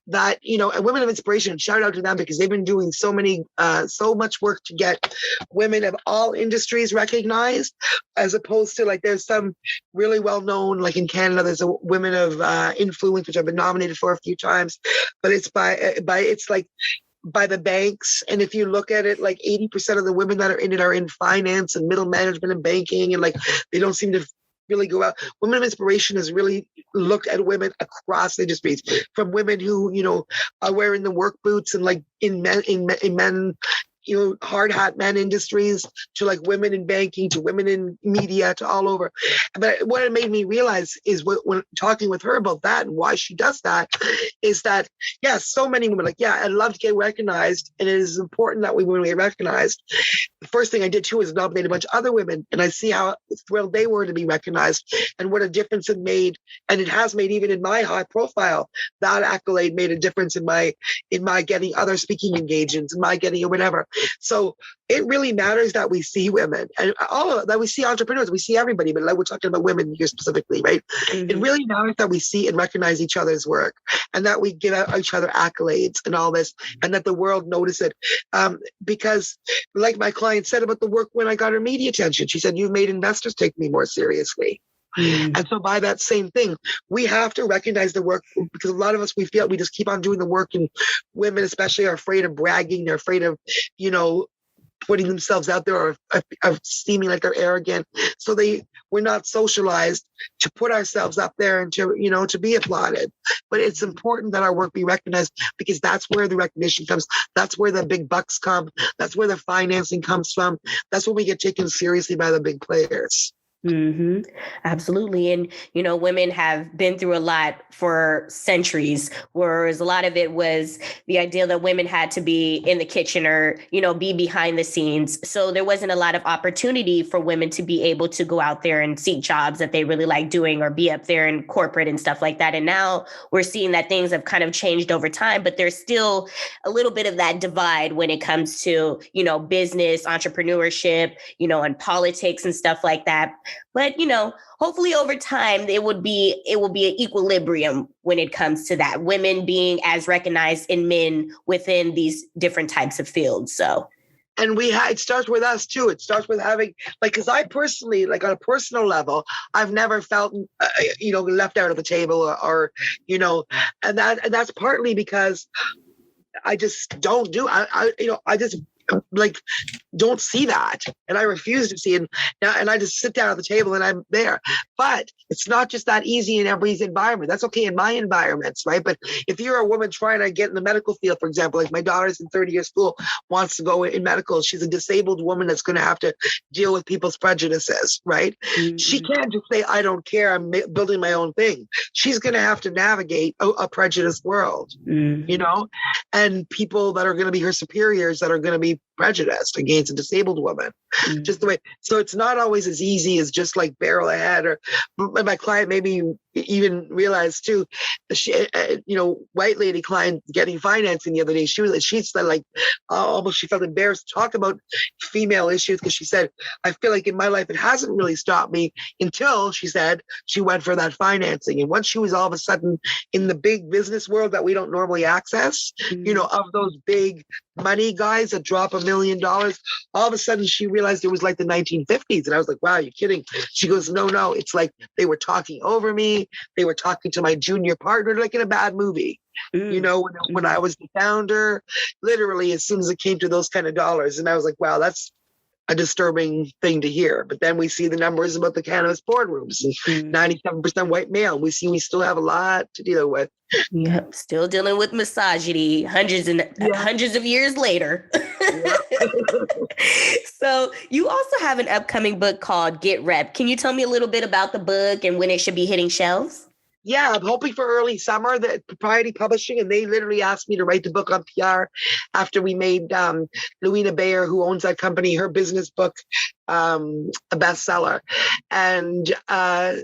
that Women of Inspiration, shout out to them because they've been doing so much work to get women of all industries recognized, as opposed to there's some really well known, like in Canada, there's a Women of Influence, which I've been nominated for a few times, but it's by the banks. And if you look at it, 80% of the women that are in it are in finance and middle management and banking, and they don't seem to really go out. Women of Inspiration has really looked at women across industries, from women who are wearing the work boots and in men hard hat men industries, to women in banking, to women in media, to all over. But what it made me realize is when talking with her about that and why she does that, is that, yes, so many women I'd love to get recognized, and it is important that we women get recognized. The first thing I did too is nominate a bunch of other women, and I see how thrilled they were to be recognized and what a difference it made. And it has made, even in my high profile, that accolade made a difference in my getting other speaking engagements, in my getting or whatever. So it really matters that we see women, and that we see entrepreneurs, we see everybody, but we're talking about women here specifically, right? Mm-hmm. It really matters that we see and recognize each other's work, and that we give out each other accolades and all this, and that the world notice it. Because like my client said about the work when I got her media attention, she said, "You've made investors take me more seriously." And so by that same thing, we have to recognize the work, because a lot of us, we feel we just keep on doing the work, and women especially are afraid of bragging. They're afraid of, putting themselves out there, or of seeming like they're arrogant. So we're not socialized to put ourselves up there and to be applauded. But it's important that our work be recognized, because that's where the recognition comes. That's where the big bucks come. That's where the financing comes from. That's when we get taken seriously by the big players. Mm-hmm. Absolutely. And, women have been through a lot for centuries, whereas a lot of it was the idea that women had to be in the kitchen or, be behind the scenes. So there wasn't a lot of opportunity for women to be able to go out there and seek jobs that they really like doing, or be up there in corporate and stuff like that. And now we're seeing that things have kind of changed over time, but there's still a little bit of that divide when it comes to, business, entrepreneurship, and politics and stuff like that. But, hopefully over time, it will be an equilibrium when it comes to that, women being as recognized in men within these different types of fields. So. And it starts with us too. It starts with having, because I personally, on a personal level, I've never felt, left out of the table or and that's partly because I just don't do, I just like don't see that, and I refuse to see it. And I just sit down at the table and I'm there. But it's not just that easy in everybody's environment. That's okay in my environments, right? But if you're a woman trying to get in the medical field, for example, like my daughter's in third year school, wants to go in medical, she's a disabled woman that's going to have to deal with people's prejudices, right? Mm-hmm. She can't just say, I don't care, I'm building my own thing. She's going to have to navigate a prejudiced world, you know, and people that are going to be her superiors that are going to be prejudiced against a disabled woman. Just the way. So it's not always as easy as just like barrel ahead. Or my client maybe even realized too, she, white lady client getting financing the other day, she said like almost she felt embarrassed to talk about female issues because she said, I feel like in my life it hasn't really stopped me until, she said, she went for that financing. And once she was all of a sudden in the big business world that we don't normally access, of those big money guys that drop $1 million, all of a sudden she realized it was like the 1950s. And I was like, wow, you're kidding. She goes, no, it's like they were talking over me. They were talking to my junior partner, like in a bad movie. When I was the founder, literally as soon as it came to those kind of dollars. And I was like, wow, that's a disturbing thing to hear. But then we see the numbers about the cannabis boardrooms, 97% white male. We still have a lot to deal with. Yep, still dealing with misogyny hundreds of years later. So you also have an upcoming book called Get Rep. Can you tell me a little bit about the book and when it should be hitting shelves? Yeah, I'm hoping for early summer. The Propriety Publishing, and they literally asked me to write the book on PR after we made Louina Bayer, who owns that company, her business book a bestseller. And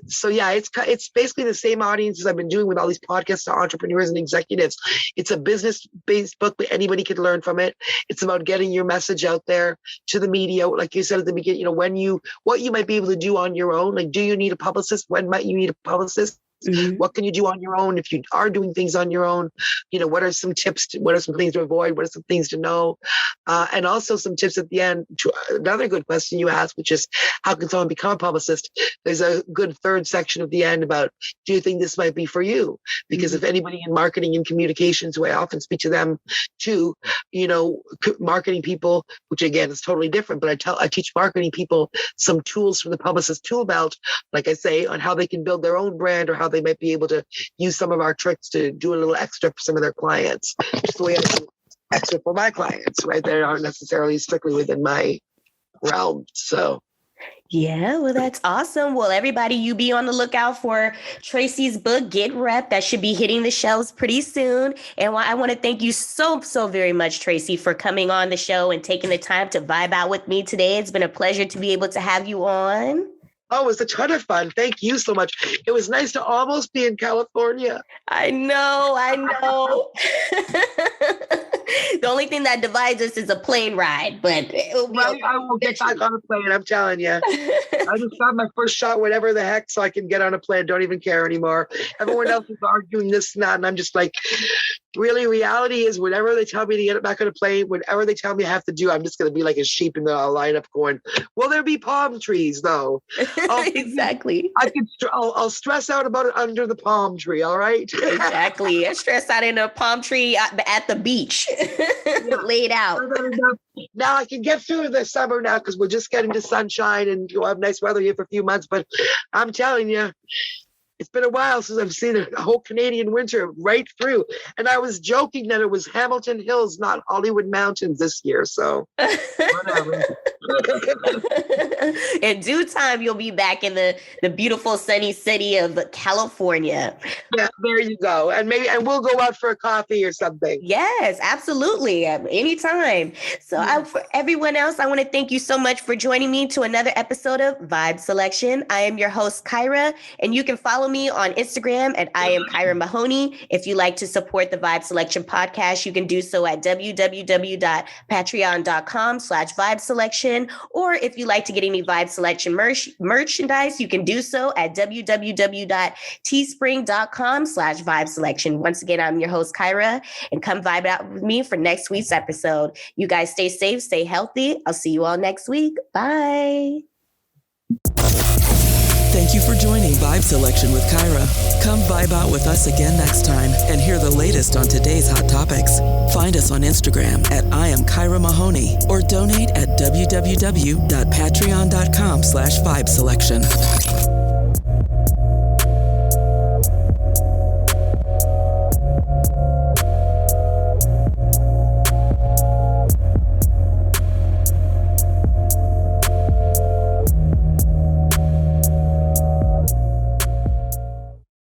so yeah, it's basically the same audience as I've been doing with all these podcasts to entrepreneurs and executives. It's a business-based book, but anybody could learn from it. It's about getting your message out there to the media, like you said at the beginning. What you might be able to do on your own. Like, do you need a publicist? When might you need a publicist? What can you do on your own if you are doing things on your own? What are some tips? What are some things to avoid? What are some things to know? And also some tips at the end to another good question you asked, which is how can someone become a publicist? There's a good third section at the end about, do you think this might be for you? Because if anybody in marketing and communications, who I often speak to them too, marketing people, which again is totally different, but I teach marketing people some tools from the publicist tool belt, like I say, on how they can build their own brand or how they might be able to use some of our tricks to do a little extra for some of their clients, just the way I do extra for my clients, right? They aren't necessarily strictly within my realm. So yeah, well, that's awesome. Well, everybody, you be on the lookout for Tracy's book, Get Rep. That should be hitting the shelves pretty soon. And I want to thank you so very much, Tracy, for coming on the show and taking the time to vibe out with me today. It's been a pleasure to be able to have you on. Oh, it was a ton of fun. Thank you so much. It was nice to almost be in California. I know. The only thing that divides us is a plane ride, but it'll be okay. I won't get back on a plane, I'm telling you. I just got my first shot, whatever the heck, so I can get on a plane. Don't even care anymore. Everyone else is arguing this and that, and I'm just like, really, reality is whenever they tell me to get back on a plane, whenever they tell me I have to do, I'm just going to be like a sheep in the lineup going, will there be palm trees, though? Exactly. I'll stress out about it under the palm tree, all right? Exactly. I stress out in a palm tree at the beach, laid out. Now I can get through the summer now because we're just getting to sunshine and you'll have nice weather here for a few months. But I'm telling you, it's been a while since I've seen a whole Canadian winter right through. And I was joking that it was Hamilton Hills, not Hollywood Mountains this year. So whatever. In due time, you'll be back in the beautiful sunny city of California. Yeah, there you go. And we'll go out for a coffee or something. Yes, absolutely. Anytime. So for everyone else, I want to thank you so much for joining me to another episode of Vibe Selection. I am your host, Kyra, and you can follow me on Instagram at I am Kyra Mahoney. If you like to support the Vibe Selection podcast, you can do so at www.patreon.com/vibeselection. Or if you like to get any Vibe Selection merchandise, you can do so at www.teespring.com/vibeselection. Once again, I'm your host, Kyra, and come vibe out with me for next week's episode. You guys stay safe, stay healthy. I'll see you all next week. Bye. Thank you for joining Vibe Selection with Kyra. Come vibe out with us again next time and hear the latest on today's hot topics. Find us on Instagram at I am Kyra Mahoney or donate at www.patreon.com/vibeselection.